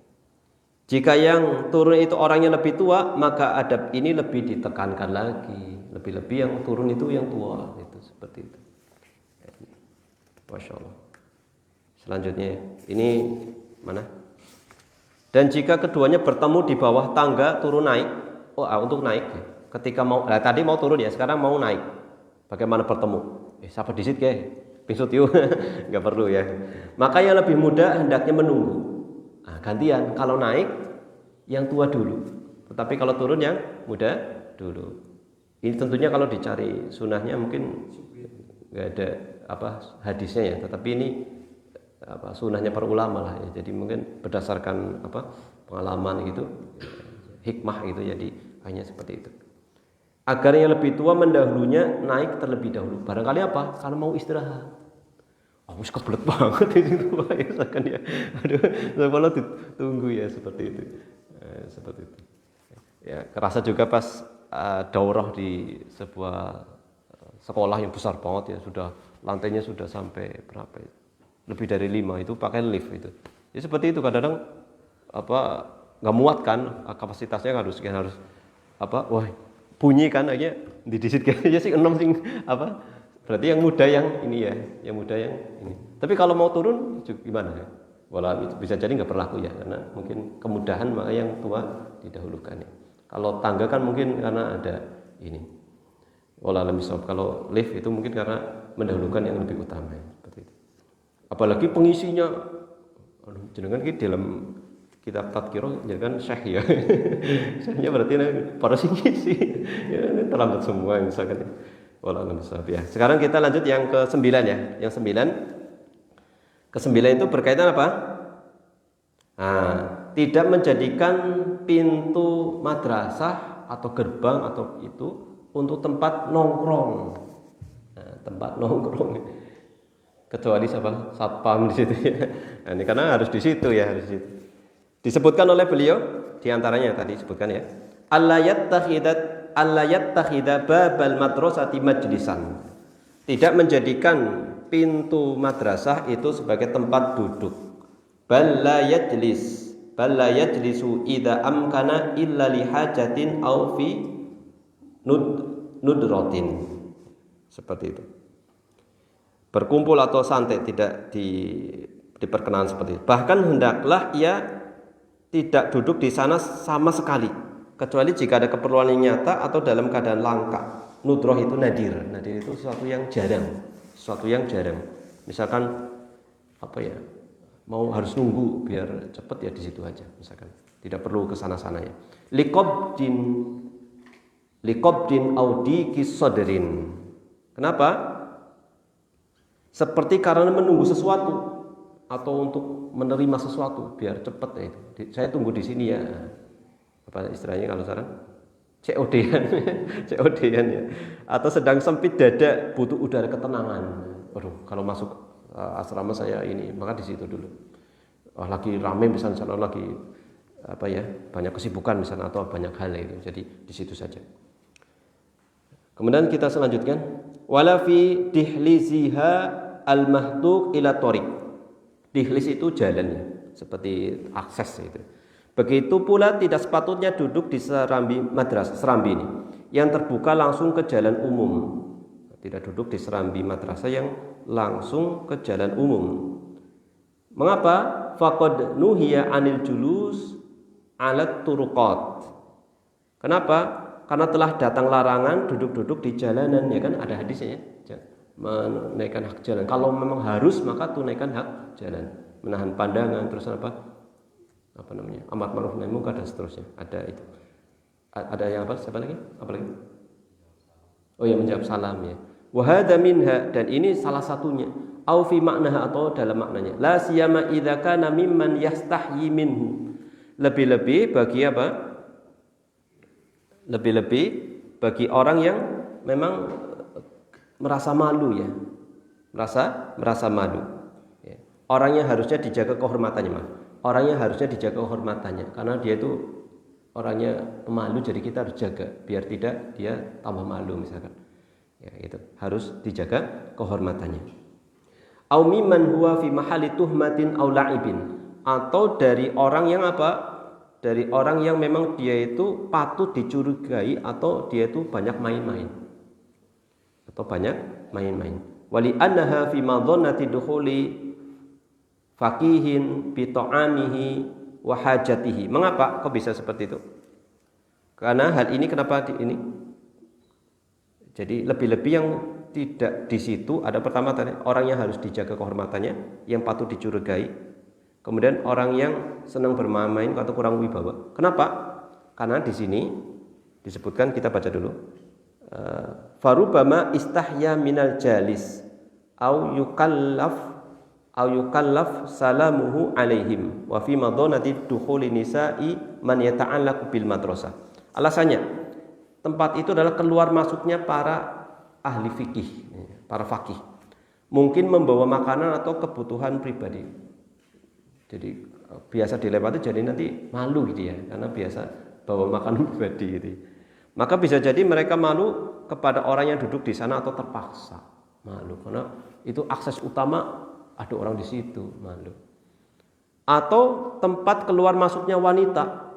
Jika yang turun itu orangnya lebih tua, maka adab ini lebih ditekankan lagi. Lebih-lebih yang turun itu yang tua, itu seperti itu. Masya Allah. Selanjutnya ini mana? Dan jika keduanya bertemu di bawah tangga turun naik. Untuk naik ketika mau tadi mau turun ya, sekarang mau naik. Bagaimana bertemu? Siapa disit ke? Pingsut yuk. Enggak perlu ya. Maka yang lebih muda hendaknya menunggu. Gantian, kalau naik yang tua dulu. Tetapi kalau turun yang muda dulu. Ini tentunya kalau dicari sunahnya mungkin enggak ada hadisnya ya, tetapi ini sunahnya para ulama lah ya. Jadi mungkin berdasarkan pengalaman gitu. Hikmah gitu, jadi hanya seperti itu. Agar yang lebih tua mendahulunya naik terlebih dahulu. Barangkali apa? Karena mau istirahat. Wis kebelet banget itu kan ya. Aduh, malah ditunggu ya seperti itu. Seperti itu. Ya, kerasa juga pas daurah di sebuah sekolah yang besar banget ya, sudah lantainya sudah sampai berapa ya? Lebih dari 5 itu pakai lift itu. Ya seperti itu kadang-kadang nggak muat kan, kapasitasnya harus bunyi kan aja didisit kayaknya sih 6 sing berarti yang muda yang ini ya, yang muda yang ini. Tapi kalau mau turun gimana ya? Walau itu bisa jadi nggak berlaku ya, karena mungkin kemudahan maka yang tua didahulukan ya. Kalau tangga kan mungkin karena ada ini. Walau misal kalau lift itu mungkin karena mendahulukan yang lebih utama ya, seperti itu. Apalagi pengisinya, jenengan gitu dalam kitab Tadkiro kan syekh ya. Syekhnya berarti para sih ya, terlambat semua misalkan. Wallahu a'lam ya. Sekarang kita lanjut yang ke-9 ya. Yang 9. Ke-9 itu berkaitan apa? Tidak menjadikan pintu madrasah atau gerbang atau itu untuk tempat nongkrong. Tempat nongkrong. Kecuali siapa? Satpam di situ ya. Ini karena harus di situ ya, harus di situ. Disebutkan oleh beliau diantaranya tadi disebutkan ya, alla yattakhidha babal madrasati majlisan. Tidak menjadikan pintu madrasah itu sebagai tempat duduk. Bal la yajlisu idza amkana illa li hajatin aw fi nudratin. Seperti itu. Berkumpul atau santai tidak diperkenan seperti itu. Bahkan hendaklah ia tidak duduk di sana sama sekali, kecuali jika ada keperluan yang nyata atau dalam keadaan langka. Nudroh itu nadir. Nadir itu sesuatu yang jarang. Misalkan harus nunggu biar cepat ya di situ aja. Misalkan tidak perlu ke sana-sana ya. Liqabdin audi kisodrin. Kenapa? Seperti karena menunggu sesuatu atau untuk menerima sesuatu biar cepat ya itu. Saya tunggu di sini ya. Apa istilahnya kalau sekarang? COD-an ya. Atau sedang sempit dada butuh udara ketenangan. Kalau masuk asrama saya ini, maka di situ dulu. Lagi rame misalnya lagi banyak kesibukan misalnya atau banyak hal itu. Jadi di situ saja. Kemudian kita selanjutkan wala fi dihliziha al-mahtuq ila thariq. Dihlis itu jalannya, seperti akses itu. Begitu pula tidak sepatutnya duduk di serambi madrasah, serambi ini yang terbuka langsung ke jalan umum. Tidak duduk di serambi madrasah yang langsung ke jalan umum. Mengapa? Faqad nuhiya 'anil julus 'alat turuqat. Kenapa? Karena telah datang larangan duduk-duduk di jalanan, ya kan, ada hadisnya ya. Menunaikan hak jalan. Kalau memang harus maka tunaikan hak jalan. Menahan pandangan, terus apa namanya? Amar ma'ruf nahi munkar dan seterusnya. Ada itu. Ada yang apa? Siapa lagi? Apa lagi? Oh ya, menjawab salam ya. Wa hadza minha, dan ini salah satunya. Au fi maknaha, atau dalam maknanya. La siyama idza kana mimman yastahyi minhu. Lebih-lebih bagi apa? Lebih-lebih bagi orang yang memang merasa malu ya. Merasa malu. Ya. Orangnya harusnya dijaga kehormatannya, Mas. Orangnya harusnya dijaga kehormatannya karena dia itu orangnya pemalu, jadi kita harus jaga biar tidak dia tambah malu misalkan. Ya, itu harus dijaga kehormatannya. Au mimman huwa fi mahali tuhmatin au la'ibin, atau dari orang yang apa? Dari orang yang memang dia itu patut dicurigai atau dia itu banyak main-main. Atau banyak main-main. Wali annaha fi madhannati dukhuli faqihin bi ta'amihi wa hajatihi. Mengapa kok bisa seperti itu? Karena hal ini kenapa ini? Jadi lebih-lebih yang tidak di situ ada pertama tadi orang yang harus dijaga kehormatannya, yang patut dicurigai. Kemudian orang yang senang bermain-main atau kurang wibawa. Kenapa? Karena di sini disebutkan, kita baca dulu. Farubama istahya minal jalis au yukallaf salamuhu alaihim wa fi madonati dukhuli nisa'i man yata'allaqu bil madrasah. Alasannya, tempat itu adalah keluar masuknya para ahli fikih, para faqih. Mungkin membawa makanan atau kebutuhan pribadi. Jadi biasa dilewati, jadi nanti malu gitu ya, karena biasa bawa makanan pribadi gitu. Maka bisa jadi mereka malu kepada orang yang duduk di sana atau terpaksa malu karena itu akses utama, ada orang di situ, malu. Atau tempat keluar masuknya wanita.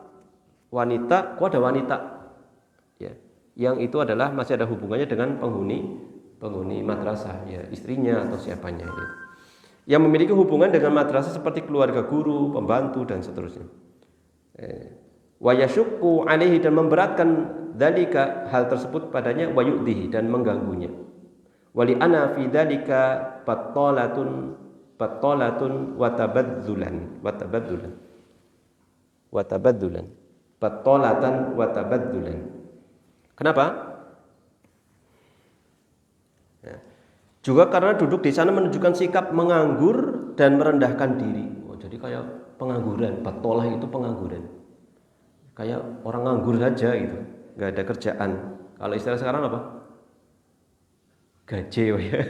Wanita, kok ada wanita? Ya, yang itu adalah masih ada hubungannya dengan penghuni madrasah, ya, istrinya atau siapanya ya. Yang memiliki hubungan dengan madrasah seperti keluarga guru, pembantu dan seterusnya. Wa yashukku alaihi, dan memberatkan dalika, hal tersebut padanya, wa yu'dihi, dan mengganggunya. Wali ana fi dalika battalatun wa tabadzulan battalatan wa tabadzulan. Kenapa? Ya. Juga karena duduk di sana menunjukkan sikap menganggur dan merendahkan diri. Oh, jadi kayak pengangguran, battalah itu pengangguran. Kayak orang nganggur saja gitu, nggak ada kerjaan. Kalau istilah sekarang apa? Gaje, ya,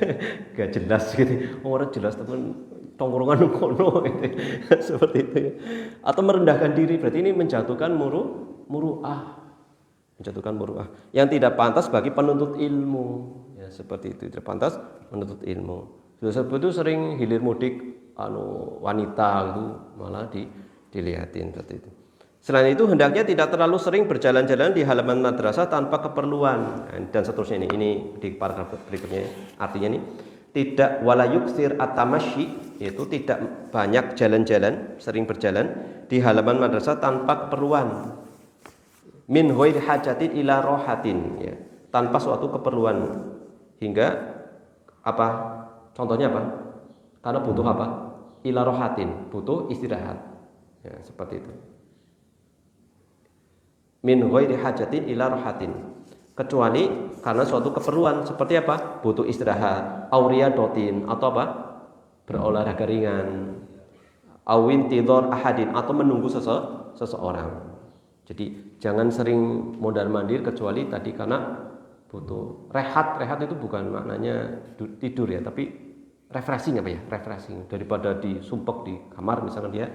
gak jelas gitu. Orang jelas teman tongkrongan kono gitu. Seperti itu ya. Atau merendahkan diri, berarti ini menjatuhkan muru'ah. Menjatuhkan muru'ah yang tidak pantas bagi penuntut ilmu. Ya, seperti itu, tidak pantas menuntut ilmu. Sudah sebut itu sering hilir mudik wanita itu malah dilihatin seperti itu. Selain itu hendaknya tidak terlalu sering berjalan-jalan di halaman madrasah tanpa keperluan, dan seterusnya. Ini di paragraf berikutnya artinya ini tidak wala yuksir at-tamasyi, yaitu tidak banyak jalan-jalan, sering berjalan di halaman madrasah tanpa keperluan. Min ghairi hajatin ila rohatin, ya, tanpa suatu keperluan, hingga apa? Contohnya apa? Karena butuh apa? Ila rohatin, butuh istirahat, ya, seperti itu. Min ghairi hajatin ila rohatin, kecuali karena suatu keperluan, seperti apa? Butuh istirahat, auriyadotin, atau apa? Berolahraga ringan, awin tidor ahadin, atau menunggu seseorang. Jadi jangan sering mondar-mandir kecuali tadi karena butuh rehat. Rehat itu bukan maknanya tidur ya, tapi refreshing apa ya? Refreshing, daripada disumpek di kamar misalnya dia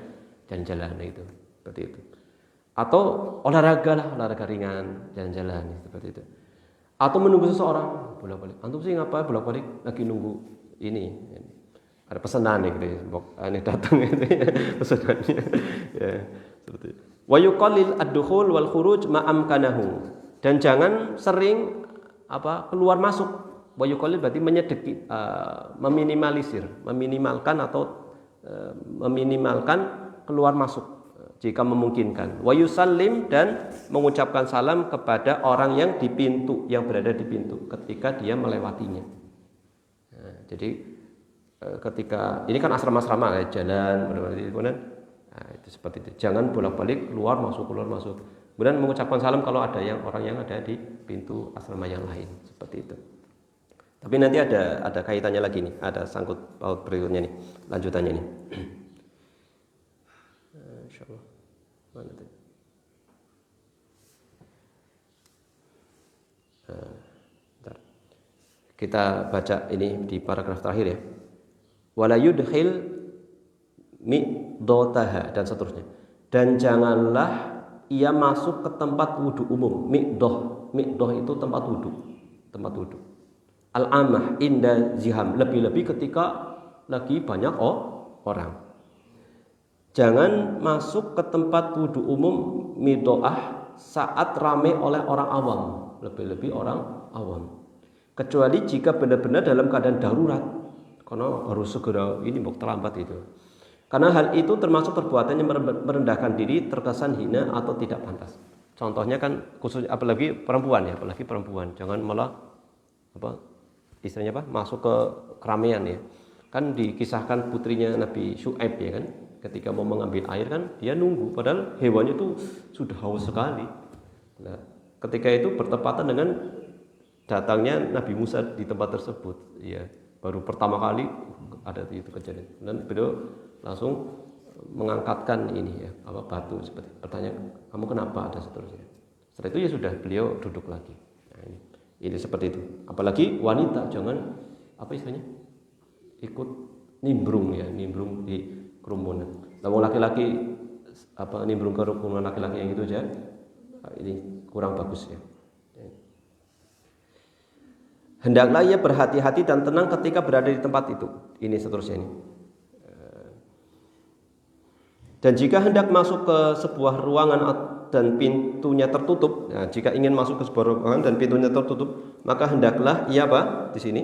jalan-jalan itu, seperti itu. Atau olahraga ringan, jalan-jalan seperti itu. Atau menunggu seseorang, bolak-balik. Antum sih ngapain bolak-balik? Lagi nunggu ini. Ada pesanan nih gitu ya. Ini datang itu ya, pesanannya. Ya, seperti itu. Wa yuqallil ad-dukhul wal khuruj ma'amkanahu. Dan jangan sering keluar masuk. Wa yuqallil berarti menyedikit, meminimalkan atau meminimalkan keluar masuk jika memungkinkan. Wa yusallim dan mengucapkan salam kepada orang yang di pintu, yang berada di pintu ketika dia melewatinya. Nah, jadi ketika ini kan asrama-asrama jalan kemudian itu seperti itu. Jangan bolak-balik keluar masuk. Kemudian mengucapkan salam kalau ada orang yang ada di pintu asrama yang lain, seperti itu. Tapi nanti ada kaitannya lagi nih, ada sangkut paut berikutnya nih, lanjutannya nih. Insyaallah. Mana tadi? Bentar. Kita baca ini di paragraf terakhir ya. Wala yudkhil miqdotaha dan seterusnya. Dan janganlah ia masuk ke tempat wudhu umum. Miqdoh itu tempat wudhu. Al-amah inda ziham, lebih-lebih ketika lagi banyak orang. Jangan masuk ke tempat wudhu umum miqdoah saat ramai oleh orang awam, lebih-lebih orang awam. Kecuali jika benar-benar dalam keadaan darurat, karena harus segera ini terlambat itu. Karena hal itu termasuk perbuatan yang merendahkan diri, terkesan hina atau tidak pantas. Contohnya kan khusus apalagi perempuan, jangan malah masuk ke keramaian ya. Kan dikisahkan putrinya Nabi Syu'aib ya kan, ketika mau mengambil air kan dia nunggu, padahal hewannya itu sudah haus sekali. Nah, ketika itu bertepatan dengan datangnya Nabi Musa di tempat tersebut, ya baru pertama kali ada itu kejadian. Dan beliau langsung mengangkatkan ini ya batu seperti bertanya kamu kenapa dan seterusnya. Setelah itu ya sudah beliau duduk lagi. Nah, ini seperti itu. Apalagi wanita jangan ikut nimbrung di kerumunan. Namun laki-laki nimbrung ke kerumunan laki-laki yang itu aja ini kurang bagus ya. Hendaklah ia berhati-hati dan tenang ketika berada di tempat itu. Ini seterusnya ini. Dan jika hendak masuk ke sebuah ruangan dan pintunya tertutup, jika ingin masuk ke sebuah ruangan dan pintunya tertutup, maka hendaklah ia di sini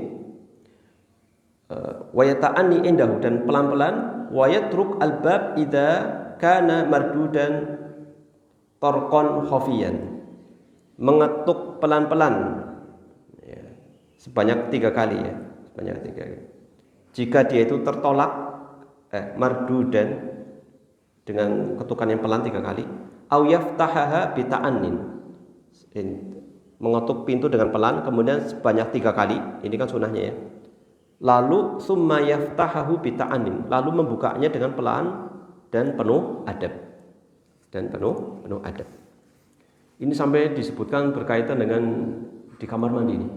wayata'ani indahu, dan pelan-pelan wayatruk albab idza kana mardudan tarqan khafiyan, mengetuk pelan-pelan ya, sebanyak 3 kali ya, jika dia itu tertolak mardudan dengan ketukan yang pelan 3 kali, au yaftahaha bita'annin, mengetuk pintu dengan pelan kemudian sebanyak 3 kali, ini kan sunahnya ya. Lalu summa yaftahahu bita'annin, lalu membukanya dengan pelan dan penuh adab. Ini sampai disebutkan berkaitan dengan di kamar mandi ini.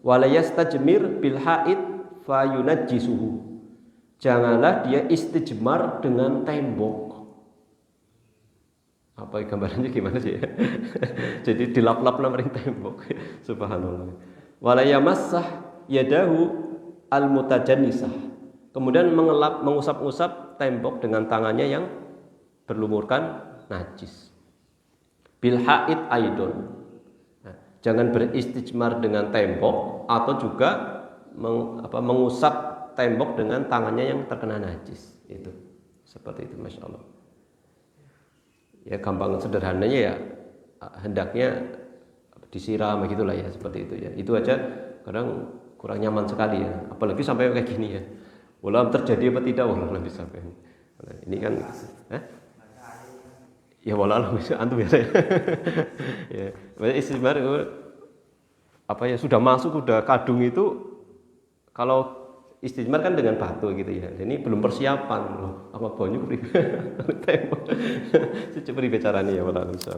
Wala yastajmir bil haid fayunajjisuhu. Janganlah dia istijmar dengan tembok. Apa gambarannya gimana sih? Jadi dilap-lap namanya tembok. Subhanallah. Wala yamassah yadahu al-mutajannisah. Kemudian mengusap-usap tembok dengan tangannya yang berlumurkan najis. Bil haid aidon. Nah, jangan beristijmar dengan tembok atau juga mengusap tembok dengan tangannya yang terkena najis. Itu seperti itu, masya Allah. Ya gampang sederhananya ya hendaknya disiram begitulah ya, seperti itu ya. Itu aja kadang kurang nyaman sekali ya, apalagi sampai kayak gini ya. Walau terjadi apa tidak, walau lebih sampai ini kan ya walau bisa antum ya. Ya, istijmar sudah masuk udah kadung itu, kalau istijmar kan dengan batu gitu ya. Ini belum persiapan loh. Apa banyu tembok. Coba bicaranya ya walau bisa.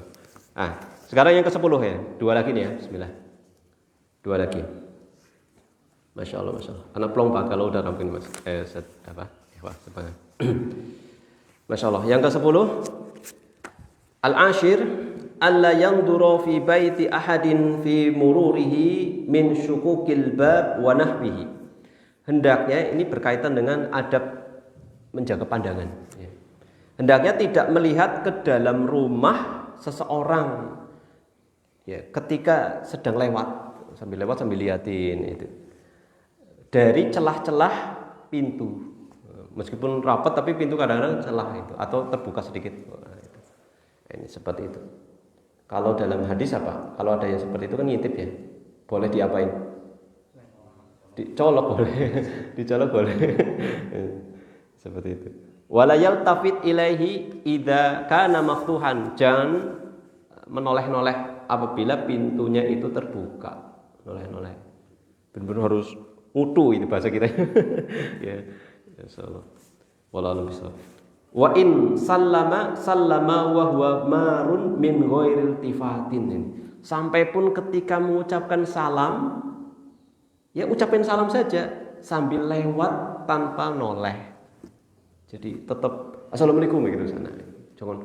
Sekarang yang ke-10 ya. 2 lagi nih ya. Bismillah. 2 lagi. Masya Allah. Anak pelompat kalau udah ramping mas. Semangat. Masya Allah. Yang ke-10, al-ashir alla yanzura fi baiti ahadin fi mururihi min syukukil bab wa nahwihi. Hendaknya ini berkaitan dengan adab menjaga pandangan. Hendaknya tidak melihat ke dalam rumah seseorang ya ketika sedang lewat sambil liatin itu. Dari celah-celah pintu. Meskipun rapat tapi pintu kadang-kadang celah itu atau terbuka sedikit. Ini seperti itu. Kalau dalam hadis apa? Kalau ada yang seperti itu kan ngintip ya. Boleh diapain? Dicolok boleh. Dicolok boleh. Seperti itu. Wala yaltafit ilaihi idza kana maftuhan. Jangan menoleh-noleh apabila pintunya itu terbuka. Noleh-noleh. Benar-benar harus utuh ini bahasa kita. Ya. Insyaallah. Wallahu a'lam. Wa in sallama wa huwa marun min ghairil tifatin. Sampai pun ketika mengucapkan salam, ya ucapin salam saja sambil lewat tanpa noleh. Jadi tetap assalamualaikum gitu sana. Jangan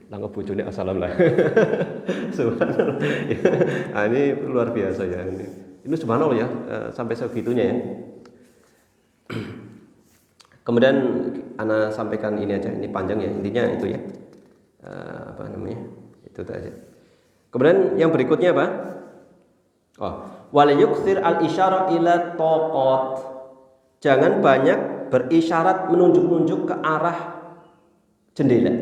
langkah bojone assalam lah. Subhanallah. Nah, ini luar biasa ya ini. Ini subhanallah ya, sampai segitunya ya. Kemudian ana sampaikan ini aja, ini panjang ya, intinya itu ya. Apa namanya? Itu aja. Kemudian yang berikutnya apa? Wal yukthir al isyara ila taqat. Jangan banyak berisyarat menunjuk-nunjuk ke arah jendela.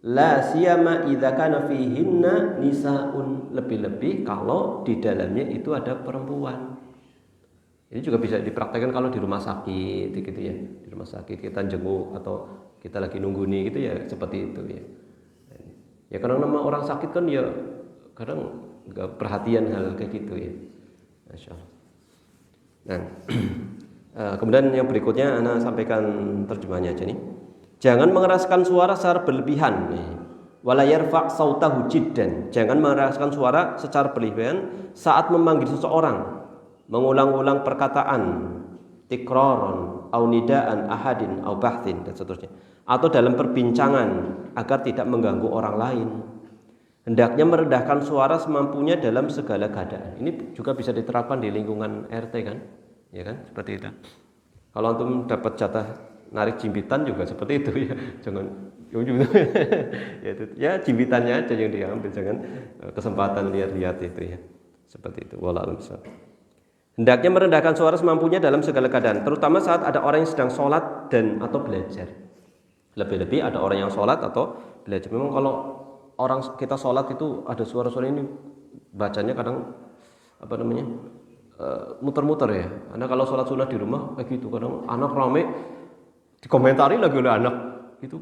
La siyama idza kana fihinna nisaun, lebih-lebih kalau di dalamnya itu ada perempuan. Ini juga bisa dipraktekkan kalau di rumah sakit gitu ya. Di rumah sakit kita jenguk atau kita lagi nunggu nih gitu ya, seperti itu ya. Ya karena nama orang sakit kan ya kadang enggak perhatian hal kayak gitu ya. Masyaallah. Nah, kemudian yang berikutnya ana sampaikan terjemahnya aja nih. Jangan mengeraskan suara secara berlebihan. Wala yarfa' sautahu jiddan. Jangan mengeraskan suara secara berlebihan saat memanggil seseorang. Mengulang-ulang perkataan, tikraron, au nidaan ahadin au bahthin dan seterusnya. Atau dalam perbincangan agar tidak mengganggu orang lain. Hendaknya merendahkan suara semampunya dalam segala keadaan. Ini juga bisa diterapkan di lingkungan RT kan? Ya kan? Seperti itu. Kalau antum dapat jatah narik jimbitan juga seperti itu ya, jangan ya, itu, ya jimbitannya aja yang diambil, jangan kesempatan lihat-lihat itu ya, seperti itu. Wallahu a'lam. Hendaknya merendahkan suara semampunya dalam segala keadaan, terutama saat ada orang yang sedang sholat dan atau belajar. Lebih-lebih ada orang yang sholat atau belajar. Memang kalau orang kita sholat itu ada suara-suara ini, bacanya kadang apa namanya muter-muter ya. Karena kalau sholat sunnah di rumah kayak gitu, kadang anak rame dikomentari lagi oleh anak itu,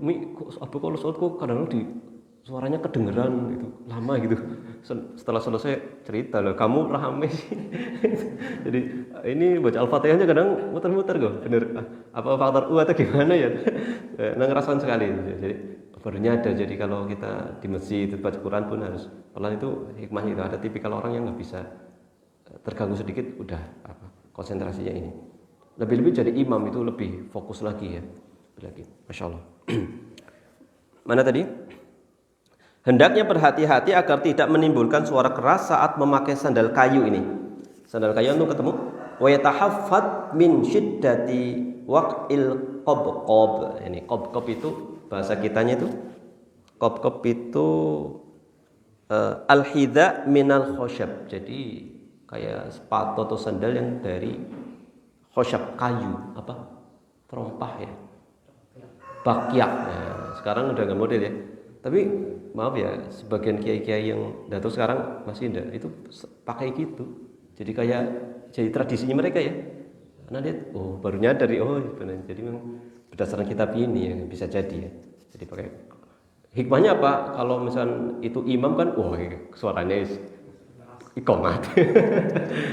apa kalau sholat kok kadang di suaranya kedengeran gitu lama gitu. Setelah selesai cerita loh, kamu rame sih. Jadi ini baca Al-Fatihahnya kadang muter-muter kok, bener apa faktor U atau gimana ya. Nah, ngerasain sekali. Jadi baru nyadar. Jadi kalau kita di masjid baca Quran pun harus pelan, itu hikmahnya itu. Ada tipikal orang yang nggak bisa terganggu sedikit udah apa konsentrasinya ini. Lebih-lebih jadi imam itu lebih fokus lagi ya. Lagi. Masya Allah. Mana tadi? Hendaknya berhati-hati agar tidak menimbulkan suara keras saat memakai sandal kayu ini. Sandal kayu untuk ketemu. Wa yatahaffat min syiddati waqil qabqab. Ini qabqab itu bahasa kitanya itu. Qabqab itu al-hidha minal khosyab. Jadi kayak sepatu atau sandal yang dari khosyab, kayu, apa? Terompah ya. Bakyak. Nah, sekarang udah nggak model ya. Tapi maaf ya, sebagian kiai-kiai yang datuk sekarang masih enggak, itu pakai gitu. Jadi kayak jadi tradisinya mereka ya. Karena dia baru nyadar, benar. Jadi memang berdasarkan kitab ini yang bisa jadi ya. Jadi pakai. Hikmahnya apa? Kalau misalnya itu imam kan, suaranya iqamat.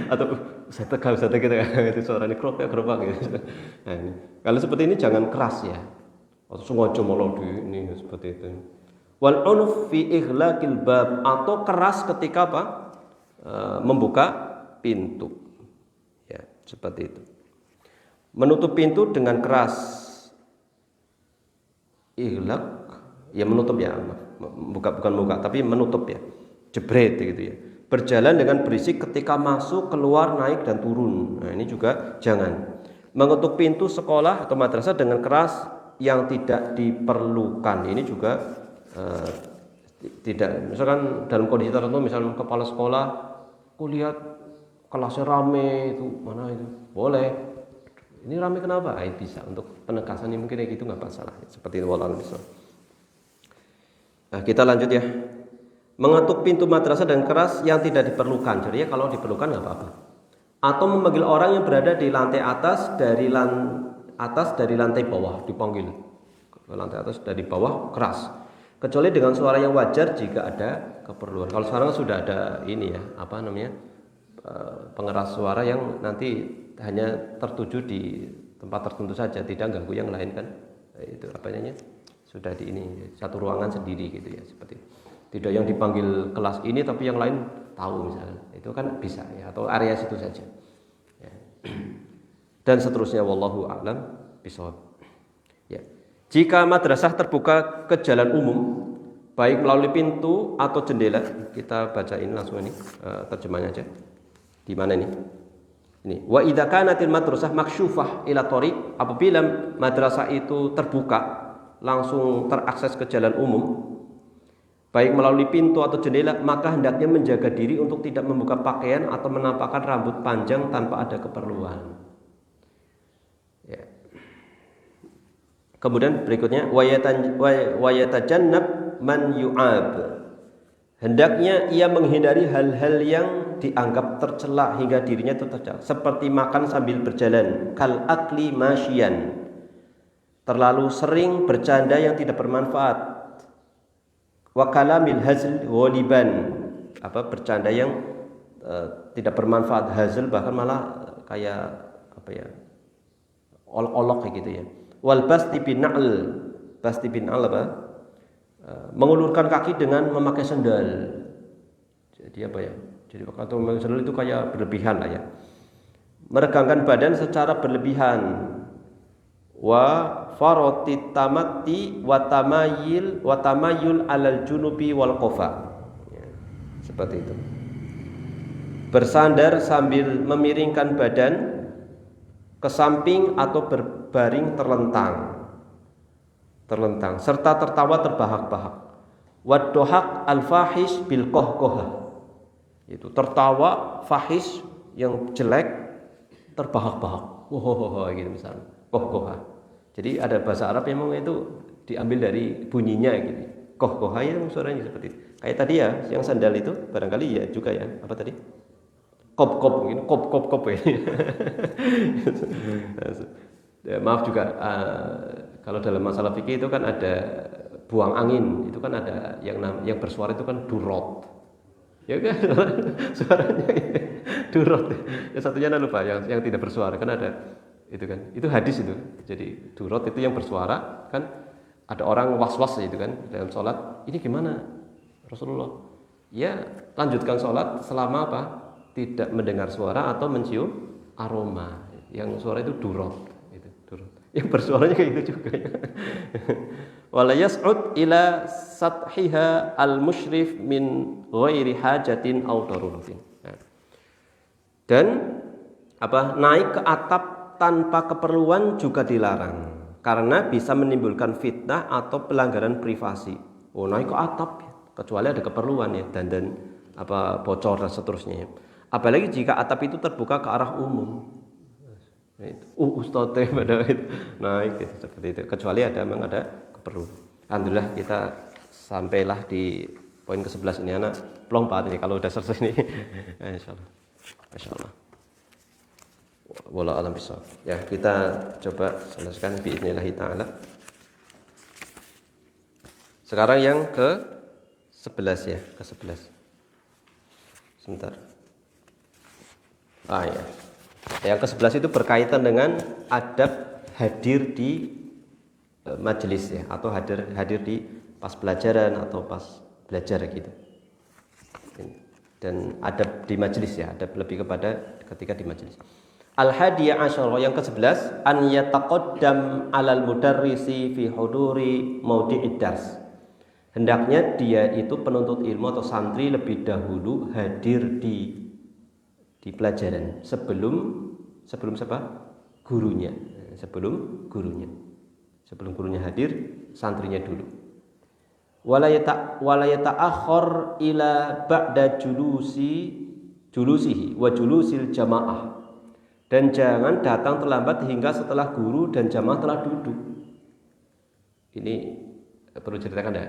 Atau saya tegal itu suaranya keropak gitu. Nah, ini. Kalau seperti ini jangan keras ya. Atau sengaja melodi ini seperti itu. Wal unuf fi ighlaqil bab, atau keras ketika apa? Membuka pintu. Ya, seperti itu. Menutup pintu dengan keras. Ighlaq ya menutup ya. Bukan buka tapi menutup ya. Jebret gitu ya. Berjalan dengan berisik ketika masuk, keluar, naik dan turun. Nah, ini juga jangan. Mengetuk pintu sekolah atau madrasah dengan keras yang tidak diperlukan. Ini juga tidak, misalkan dalam kondisi tertentu, misalnya kepala sekolah, aku lihat kelasnya rame, itu mana itu boleh. Ini rame kenapa? Bisa untuk penekasan ini mungkin kayak gitu nggak masalah. Seperti itu wallahu a'lam. Nah, kita lanjut ya. Mengetuk pintu madrasah dengan keras yang tidak diperlukan. Jadi ya kalau diperlukan nggak apa-apa. Atau memanggil orang yang berada di lantai atas dari lantai bawah, dipanggil ke lantai atas dari bawah keras. Kecuali dengan suara yang wajar jika ada keperluan. Kalau sekarang sudah ada ini ya, pengeras suara yang nanti hanya tertuju di tempat tertentu saja, tidak ganggu yang lain kan. Itu sudah di ini satu ruangan sendiri gitu ya, seperti itu. Tidak yang dipanggil kelas ini tapi yang lain tahu misalnya. Itu kan bisa ya, atau area situ saja. Ya. Dan seterusnya wallahu a'lam bishawab. Ya. Jika madrasah terbuka ke jalan umum, baik melalui pintu atau jendela, kita bacain langsung ini terjemahnya aja. Di mana ini? Ini. Wa idza kanatil madrasah maksyufah ila thariq, apabila madrasah itu terbuka langsung terakses ke jalan umum, baik melalui pintu atau jendela, maka hendaknya menjaga diri untuk tidak membuka pakaian atau menampakkan rambut panjang tanpa ada keperluan. Ya. Kemudian berikutnya wayatajannab man yu'ab. Hendaknya ia menghindari hal-hal yang dianggap tercela hingga dirinya itu tercela, seperti makan sambil berjalan, kal akli masyian, terlalu sering bercanda yang tidak bermanfaat, wa kalamil hazl ghaliban, bercanda yang tidak bermanfaat, hazl bahkan malah kayak olok-olok kayak gitu ya. Wal basti bin na'l mengulurkan kaki dengan memakai sendal. Jadi jadi waktu memakai sendal itu kayak berlebihan lah ya. Meregangkan badan secara berlebihan. Wa farotit tamati wa tamayul alal junubi wal qafa. Ya, seperti itu. Bersandar sambil memiringkan badan ke samping atau berbaring terlentang serta tertawa terbahak-bahak. Waddohak al-fahish bil qahqahah, itu tertawa fahish yang jelek terbahak-bahak, gitu misalnya qahqahah. Jadi ada bahasa Arab yang memang itu diambil dari bunyinya gitu. Qahqahah itu suaranya seperti itu. Kayak tadi ya yang sandal itu barangkali ya juga ya, apa tadi? Kop mungkin kop ya. Ya, maaf juga kalau dalam masalah fikih itu kan ada buang angin, itu kan ada yang bersuara itu kan durot. Ya kan suaranya durot. Yang satunya lupa yang tidak bersuara kan ada itu kan. Itu hadis itu. Jadi durot itu yang bersuara kan, ada orang was-was itu kan dalam sholat. Ini gimana Rasulullah? Ya lanjutkan sholat selama apa? Tidak mendengar suara atau mencium aroma. Yang suara itu durot. Yang bersuaranya kayak gitu juga ya. Wala yas'ud ila sathiha al-musyrif min ghairi hajatin aw daruratin. Dan naik ke atap tanpa keperluan juga dilarang, karena bisa menimbulkan fitnah atau pelanggaran privasi. Naik ke atap kecuali ada keperluan ya, dan bocor dan seterusnya. Apalagi jika atap itu terbuka ke arah umum. Ustadz pada itu naik gitu, seperti itu, kecuali memang ada keperluan. Alhamdulillah kita sampailah di poin ke-11 ini, anak pelompat ini kalau udah selesai ini. Insyaallah. Wallahu a'lam bishawab. Ya, kita coba selesaikan biidznillah taala. Sekarang yang ke-11 ya, ke-11. Sebentar. Ya. Yang ke-11 itu berkaitan dengan adab hadir di majelis ya, atau hadir di pas pelajaran atau pas belajar gitu. Dan adab di majelis ya, adab lebih kepada ketika di majelis. Al-hadiyah asyara, yang ke-11, an yataqaddam 'alal mudarrisi fi huduri maudi'id dars. Hendaknya dia itu penuntut ilmu atau santri lebih dahulu hadir di pelajaran sebelum siapa? gurunya. Sebelum gurunya hadir, santrinya dulu. Wala yata'akhkhar ila ba'da julusihi wa julusil jamaah. Dan jangan datang terlambat hingga setelah guru dan jamaah telah duduk. Ini perlu ceritakan ya.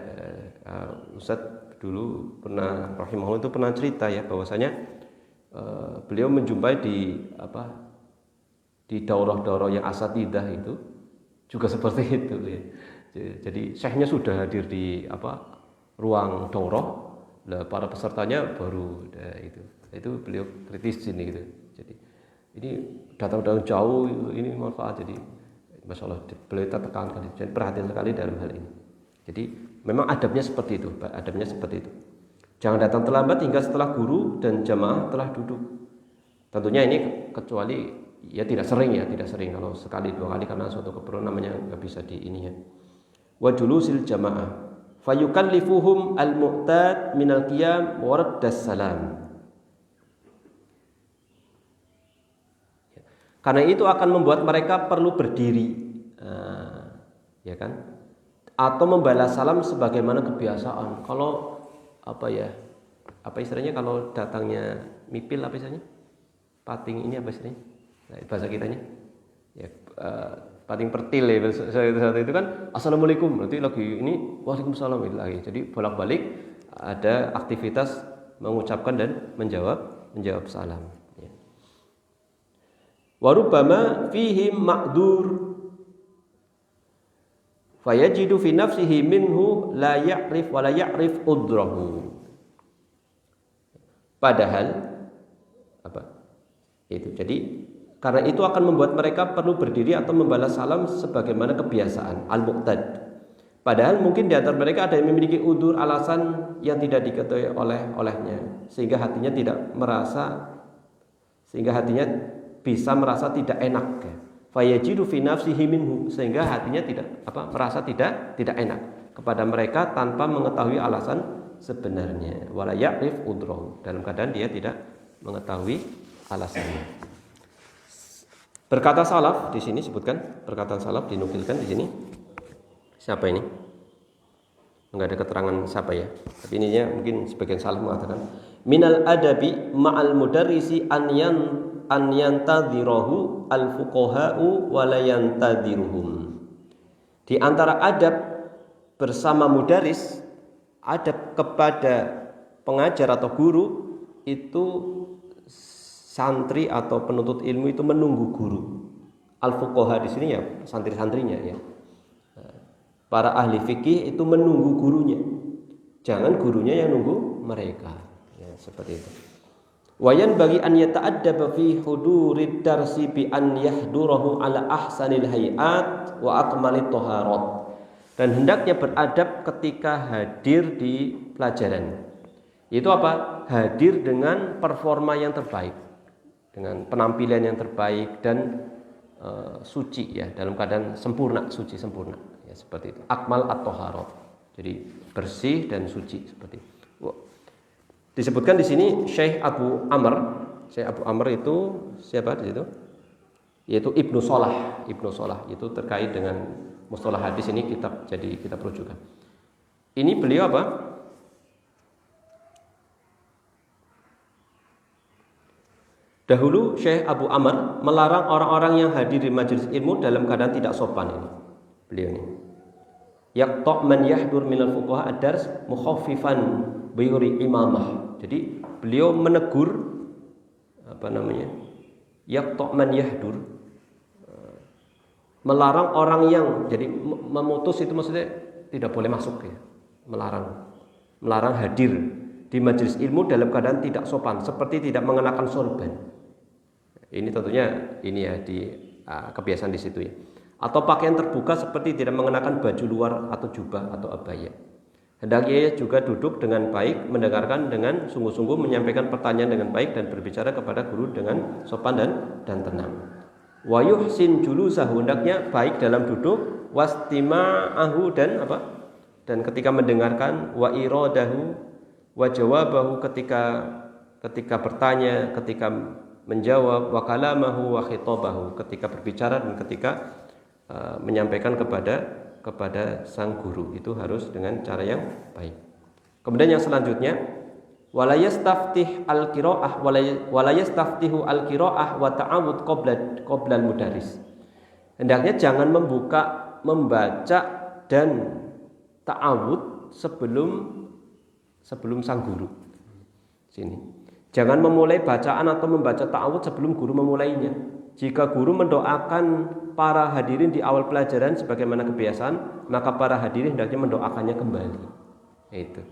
Ustadz dulu pernah rahimahullah itu pernah cerita ya bahwasanya beliau menjumpai di daurah-daurah yang asatidah itu juga seperti itu ya. Jadi syekhnya sudah hadir di ruang daurah, para pesertanya baru itu beliau kritis sini gitu. Jadi ini datang jauh, ini manfaat. Jadi Masya Allah beliau tekankan, jadi perhatian sekali dalam hal ini. Jadi memang adabnya seperti itu, Jangan datang terlambat hingga setelah guru dan jamaah telah duduk. Tentunya ini kecuali ya tidak sering. Kalau sekali dua kali karena suatu keperluan namanya nggak bisa di ini ya. Wa julusil jamaah fayukallifuhum al-mu'tad minal qiyam wa raddas salam. Karena itu akan membuat mereka perlu berdiri, ya kan? Atau membalas salam sebagaimana kebiasaan. Kalau istilahnya kalau datangnya mipil istilahnya? Pating ini istilahnya? Nah, bahasa kitanya. Ya, pating pertil ya. Saat itu kan assalamualaikum, nanti lagi ini waalaikumsalam lagi. Jadi bolak-balik ada aktivitas mengucapkan dan menjawab salam. Warubbama fihim ma'dur fayajidu fi nafsihi minhu la ya'rif wa la ya'rif udrahu. Padahal itu. Jadi karena itu akan membuat mereka perlu berdiri atau membalas salam sebagaimana kebiasaan al-muqtad. Padahal mungkin di antara mereka ada yang memiliki udzur, alasan yang tidak diketahui olehnya sehingga hatinya bisa merasa tidak enak. Fayajidu fi nafsihi minhu, sehingga hatinya merasa tidak enak kepada mereka tanpa mengetahui alasan sebenarnya. Wala ya'rif udrahu, dalam keadaan dia tidak mengetahui alasannya. Berkata salaf di sini sebutkan, perkataan salaf dinukilkan di sini. Siapa ini? Enggak ada keterangan siapa ya. Tapi ininya mungkin sebagian salaf mengatakan minal adabi ma'al mudarrisi an yantadhirahu al-fuqaha'u wa la yantadhiruhum. Di antara adab bersama mudaris, adab kepada pengajar atau guru itu santri atau penuntut ilmu itu menunggu guru. Al-fuqaha di sini ya santri-santrinya ya. Para ahli fikih itu menunggu gurunya. Jangan gurunya yang nunggu mereka. Ya, seperti itu. Wayan bagi an yata'addaba fi hudurid darsi bi an yahdurahu ala ahsanil hayat wa akmalit taharat. Dan hendaknya beradab ketika hadir di pelajaran. Itu apa? Hadir dengan performa yang terbaik, dengan penampilan yang terbaik dan suci ya, dalam keadaan sempurna, suci sempurna ya, seperti itu. Akmal at-taharat. Jadi bersih dan suci seperti itu. Disebutkan di sini Syekh Abu Amr itu siapa di situ? Yaitu Ibnu Shalah itu terkait dengan mustalah hadis ini kita rujukan. Ini beliau apa? Dahulu Syekh Abu Amr melarang orang-orang yang hadir di majelis ilmu dalam keadaan tidak sopan ini. Beliau ini. Yaqta' man yahdur minal fuqaha ad-dars mukhaffifan biyuri imamah. Jadi beliau menegur yaqta' man yahdur, melarang orang yang jadi memutus itu maksudnya tidak boleh masuk ya. Melarang hadir di majelis ilmu dalam keadaan tidak sopan seperti tidak mengenakan sorban. Ini tentunya ini ya di kebiasaan di situ ya. Atau pakaian terbuka seperti tidak mengenakan baju luar atau jubah atau abaya. Hendaknya juga duduk dengan baik, mendengarkan dengan sungguh-sungguh, menyampaikan pertanyaan dengan baik dan berbicara kepada guru dengan sopan dan tenang. Wa yuhsin julusahu, hendaknya baik dalam duduk, wastima'ahu dan ketika mendengarkan, wa iradahu wa jawabahu ketika bertanya, ketika menjawab, wa kalamahu wa khitabahu, ketika berbicara dan ketika menyampaikan kepada sang guru itu harus dengan cara yang baik. Kemudian yang selanjutnya, wala yastaftih al-qiraah wala yastaftihu al-qiraah wa ta'awud qabla al-mudarris. Hendaknya jangan membaca dan ta'awud sebelum sang guru. Sini. Jangan memulai bacaan atau membaca ta'awud sebelum guru memulainya. Jika guru mendoakan para hadirin di awal pelajaran sebagaimana kebiasaan, maka para hadirin hendaknya mendoakannya kembali. Itu.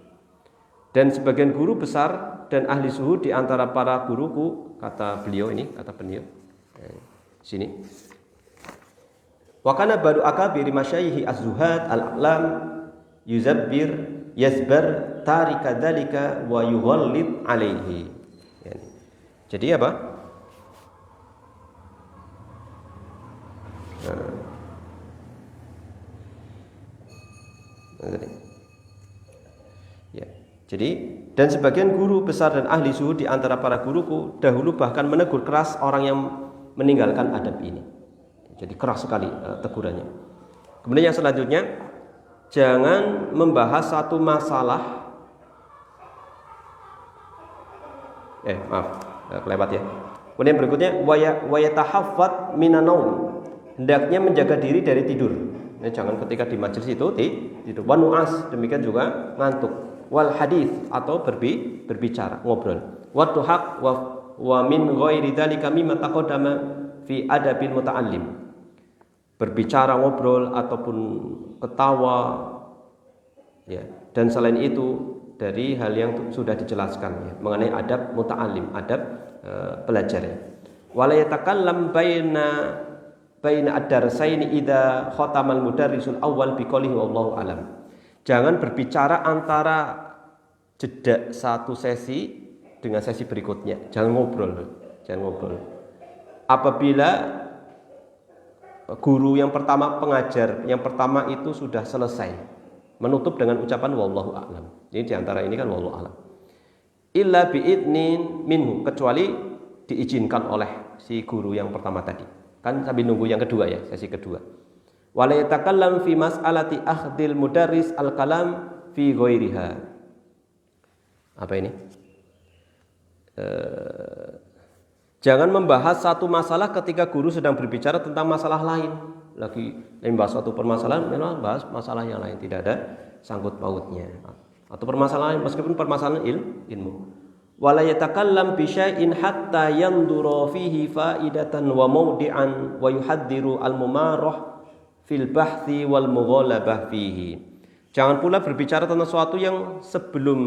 Dan sebagian guru besar dan ahli suhud di antara para guruku, kata beliau. Sini. Wa kana baru akabiri masyayikhi az-zuhad al-a'lam yazbar tarika dzalika wa yughallid alaihi. Jadi apa? Ya. Jadi, dan sebagian guru besar dan ahli suhud di antara para guruku dahulu bahkan menegur keras orang yang meninggalkan adab ini. Jadi keras sekali tegurannya. Kemudian yang selanjutnya, jangan membahas satu masalah. Kelewat ya. Kemudian berikutnya, wa yatahaffat minan naum. Hendaknya menjaga diri dari tidur. Jangan ketika di majelis itu tidur. Wa nu'as, demikian juga ngantuk. Wal hadis, atau berbicara, ngobrol. Wa tuhaq wa min ghairi dzalika mimma taqaddama fi adabil muta'allim. Berbicara, ngobrol ataupun ketawa, ya. Dan selain itu dari hal yang sudah dijelaskan, ya, mengenai adab muta'allim, adab pelajar. Wala yatakallam baina ad-darsaini idza khatamal mudarrisul awwal biqoulihi wallahu alam. Jangan berbicara antara jeda satu sesi dengan sesi berikutnya. Jangan ngobrol. Apabila guru yang pertama, pengajar yang pertama itu sudah selesai, menutup dengan ucapan wallahu a'lam. Ini diantara ini kan wallahu a'lam. Illa bi'idnin minhu, kecuali diizinkan oleh si guru yang pertama tadi. Kan sambil nunggu yang kedua ya, sesi kedua. Wala yatakallam fi mas'alati akhdil mudarris al-kalam fi ghairiha. Apa ini? Jangan membahas satu masalah ketika guru sedang berbicara tentang masalah lain. Lagi membahas suatu permasalahan, memang bahas masalah yang lain, tidak ada sangkut pautnya. Atau permasalahan, meskipun permasalahan ilmu. Wala yatakallam bi syai'in hatta yandura fihi faidatan wa mawdi'an wa yuhaddiru al-mumarrah fil bahthi wal mughalabah fihi. Jangan pula berbicara tentang sesuatu yang sebelum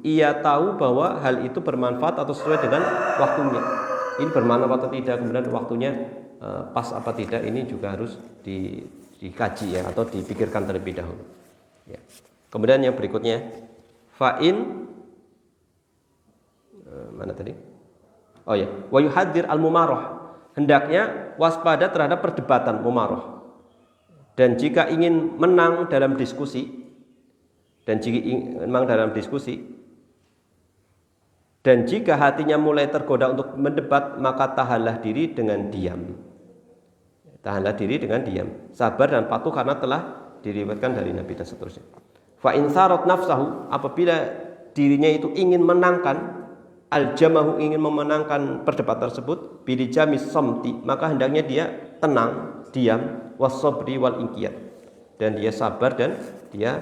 ia tahu bahwa hal itu bermanfaat atau sesuai dengan waktunya. Ini bermanfaat atau tidak, kemudian waktunya pas apa tidak, ini juga harus dikaji ya, atau dipikirkan terlebih dahulu. Ya. Kemudian yang berikutnya, fa'in mana tadi? Oh ya, wa yuhaddir al-mumarrah. Hendaknya waspada terhadap perdebatan mumarrah. Dan jika ingin menang dalam diskusi, dan jika hatinya mulai tergoda untuk mendebat, maka tahanlah diri dengan diam. Sabar dan patuh karena telah diriwayatkan dari Nabi dan seterusnya. Fa in sarat nafsahu, apabila dirinya itu ingin menangkan, al-jamahu, ingin memenangkan perdebatan tersebut, bilijamis samti, maka hendaknya dia tenang, diam, was-sabri wal inqiyad, dan dia sabar dan dia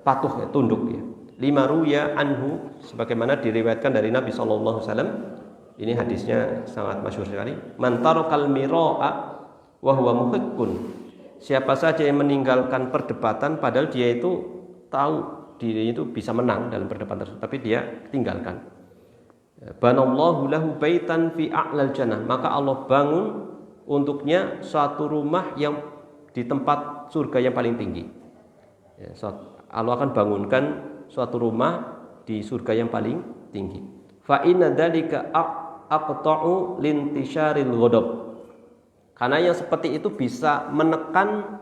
patuh, ya, tunduk ya. Lima ruya anhu, sebagaimana diriwayatkan dari Nabi sallallahu alaihi wasallam. Ini hadisnya sangat masyhur sekali. Man tarakal mira'a wa huwa muhiqqun. Siapa saja yang meninggalkan perdebatan padahal dia itu tahu dirinya itu bisa menang dalam perdebatan tersebut, tapi dia tinggalkan. Banallahu lahu baitan fi a'lal jannah, maka Allah bangun untuknya suatu rumah yang di tempat surga yang paling tinggi. Ya, Allah akan bangunkan suatu rumah di surga yang paling tinggi. Fa inna dzalika aqta'u lintisharil ghadab. Karena yang seperti itu bisa menekan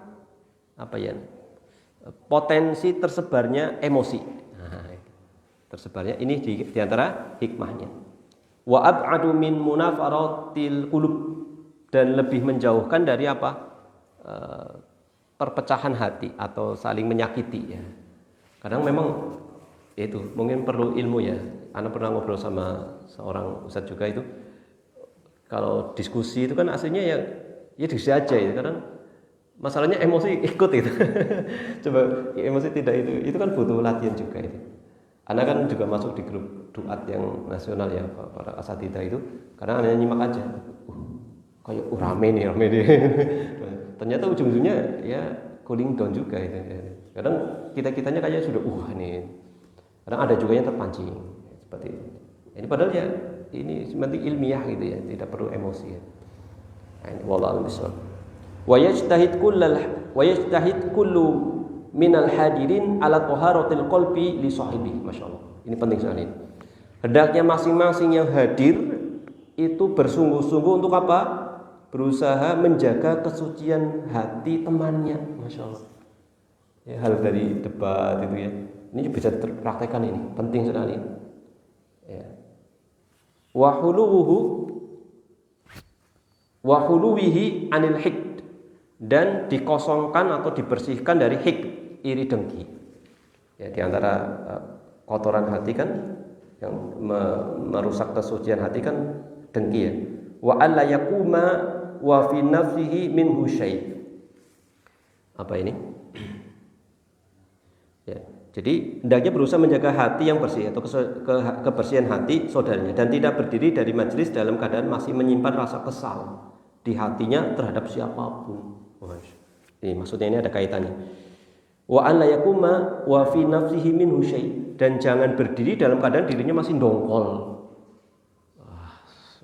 potensi tersebarnya emosi. Tersebarnya ini di antara hikmahnya. Wa ab'adu min munafaratil qulub, dan lebih menjauhkan dari apa? Perpecahan hati atau saling menyakiti ya. Kadang memang itu mungkin perlu ilmu ya. Ana pernah ngobrol sama seorang ustadz juga itu. Kalau diskusi itu kan aslinya ya diskusi aja ya. Kadang masalahnya emosi ikut itu. Coba emosi tidak itu kan butuh latihan juga itu. Ana kan juga masuk di grup duat yang nasional ya, para asatidz itu. Karena ana nyimak aja. Kayak rame nih. Ternyata ujung-ujungnya ya cooling down juga itu. Kadang kita-kitanya kayak sudah ini. Kadang ada juga yang terpancing seperti ini. Ini padahal ya ini seperti ilmiah gitu ya, tidak perlu emosi ya. Ini wallahu a'lam. Wa yajtahid kullu minal hadirin ala taharatil qalbi li sahibi. Masyaallah. Ini penting sekali. Hendaknya masing-masing yang hadir itu bersungguh-sungguh untuk apa? Berusaha menjaga kesucian hati temannya. Masya Allah ya, hal dari debat itu ya, ini bisa terpraktekkan, ini penting sekali ya. Wahuluwihi anil hikd, dan dikosongkan atau dibersihkan dari hikd, iri dengki ya. Di antara kotoran hati kan yang merusak kesucian hati kan dengki ya. Wa alla yakuma wa fi nafsihi minhu syai'. Apa ini? Ya, jadi hendaknya berusaha menjaga hati yang bersih atau kebersihan hati saudaranya, dan tidak berdiri dari majelis dalam keadaan masih menyimpan rasa kesal di hatinya terhadap siapapun. Ini maksudnya ini ada kaitannya. Wa alla yakuma wa fi nafsihi minhu syai', dan jangan berdiri dalam keadaan dirinya masih dongkol.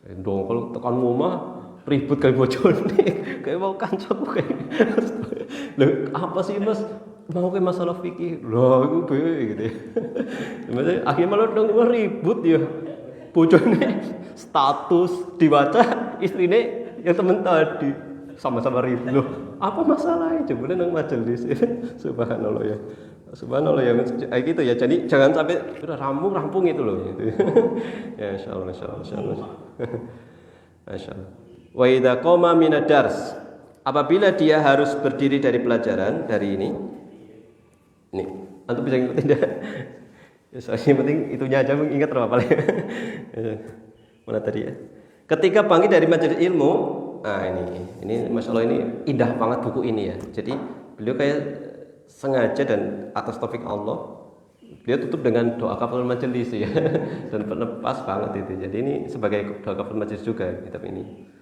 Dongkol tekan rumah ribut kayak bojone, kayak mau kancaku kayak. Loh, apa sih Mas? Mau ke masalah fikih. Loh, iku be gitu ya. Maksudnya akhirnya malah dong ribut ya. Bojone status dibaca istrine yang temen tadi sama-sama ribut. Loh, apa masalahnya? Coba nang majelis. Subhanallah ya. Subhanallah ya, gitu ya. Jadi jangan sampai udah rampung itu loh gitu. Ya insyaallah. Masyaallah. Wa idza qama minad dars, apabila dia harus berdiri dari pelajaran dari ini. Nih, antum bisa ngikutin tidak? Ya, soalnya penting itunya aja ingat apa ya. Mana tadi ya? Ketika bangkit dari majelis ilmu, nah ini masyaallah, ini indah banget buku ini ya. Jadi beliau kayak sengaja dan atas taufik Allah beliau tutup dengan doa kafaratul majelis ya. Dan pas banget itu. Jadi ini sebagai doa kafaratul majelis juga kitab ini.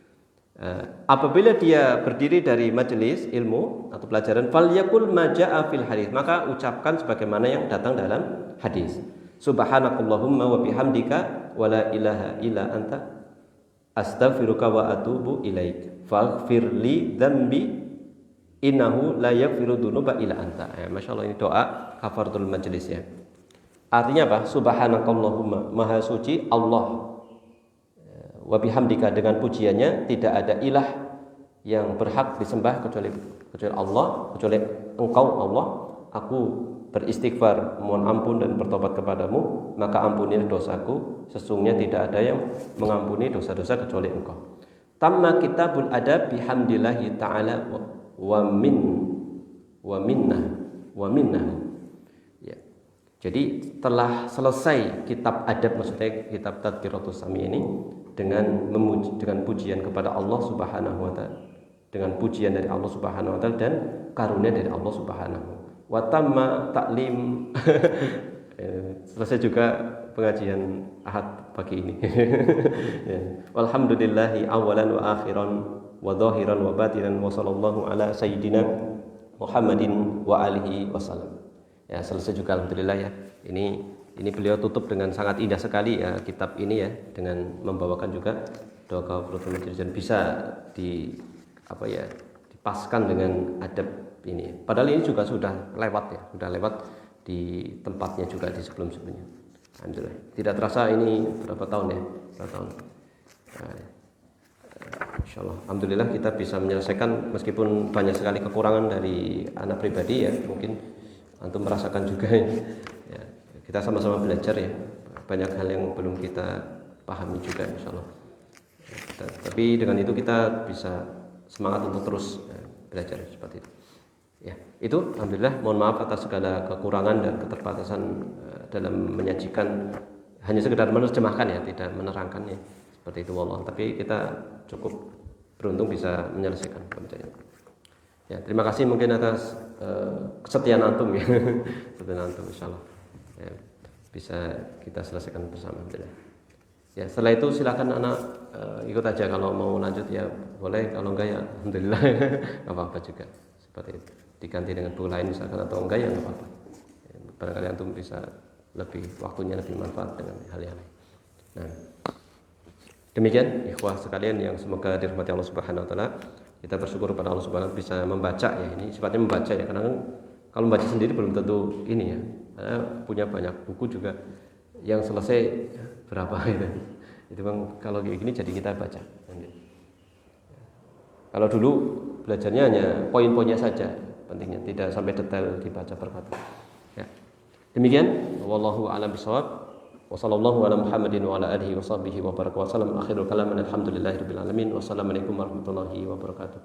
Apabila dia berdiri dari majelis ilmu atau pelajaran, falyakul maja'a fil hadis, maka ucapkan sebagaimana yang datang dalam hadis. Subhanakallahumma wa bihamdika wa la ilaha illa anta astaghfiruka wa atubu ilaik faghfir li dzambi innahu la yaghfiru dzunuba illa anta. Masyaallah, ini doa kafaratul majelis ya. Artinya apa? Subhanakallahumma, maha suci Allah, wa bihamdika, dengan pujiannya tidak ada ilah yang berhak disembah kecuali Allah, kecuali Engkau Allah. Aku beristighfar, mohon ampun dan bertobat kepadamu, maka ampunilah dosaku, sesungguhnya tidak ada yang mengampuni dosa-dosa kecuali Engkau. Tamma kitabul adab bihamdillahi ta'ala wa minnah. Ya. Jadi telah selesai kitab adab, maksudnya kitab Tadbiratus Sami ini dengan pujian kepada Allah Subhanahu wa taala, dengan pujian dari Allah Subhanahu wa taala dan karunia dari Allah Subhanahu wa tamma ta'lim. Selesai juga pengajian Ahad pagi ini. Ya. Walhamdulillahi awalan wa akhiran wa zahiran wa batinan wa sallallahu ala sayyidina Muhammadin wa alihi wasallam. Ya, selesai juga alhamdulillah ya. Ini beliau tutup dengan sangat indah sekali ya kitab ini ya, dengan membawakan juga doa kafaratul majelis, dan bisa dipaskan dengan adab ini. Padahal ini juga sudah lewat di tempatnya juga di sebelum-sebelumnya. Alhamdulillah. Tidak terasa ini berapa tahun ya? Insyaallah. Alhamdulillah kita bisa menyelesaikan meskipun banyak sekali kekurangan dari anak pribadi ya. Mungkin antum merasakan juga ya. Kita sama-sama belajar ya. Banyak hal yang belum kita pahami juga insyaallah. Tapi dengan itu kita bisa semangat untuk terus belajar seperti itu. Ya, itu alhamdulillah, mohon maaf atas segala kekurangan dan keterbatasan dalam menyajikan, hanya sekedar menerjemahkan ya, tidak menerangkannya. Seperti itu wallah. Tapi kita cukup beruntung bisa menyelesaikan pembacaan. Ya, terima kasih mungkin atas kesetiaan antum ya. Kesetiaan antum insyaallah. Ya, bisa kita selesaikan bersama alhamdulillah. Ya, setelah itu silakan anak ikut aja, kalau mau lanjut ya boleh, kalau enggak ya alhamdulillah enggak apa-apa juga. Seperti itu. Diganti dengan buku lain misalkan atau enggak ya enggak apa-apa. Ya, barangkali antum bisa lebih waktunya lebih manfaat dengan hal yang lain. Nah, demikian ikhwah sekalian yang semoga dirahmati Allah Subhanahu wa taala. Kita bersyukur pada Allah Subhanahu wa taala bisa membaca ya, ini sifatnya membaca ya, karena kan kalau membaca sendiri belum tentu ini ya. Karena punya banyak buku juga yang selesai berapa gitu. Itu bang, kalau kayak gini jadi kita baca. Kalau dulu belajarnya hanya poin-poinnya saja, pentingnya tidak sampai detail dibaca per kata. Ya. Demikian, wallahu a'lam bishawab. Wa sallallahu ala Muhammadin wa ala alihi wa sahbihi wa baraka wa sallam. Akhirul kalam alhamdulillahirabbil alamin. Wassalamualaikum warahmatullahi wabarakatuh.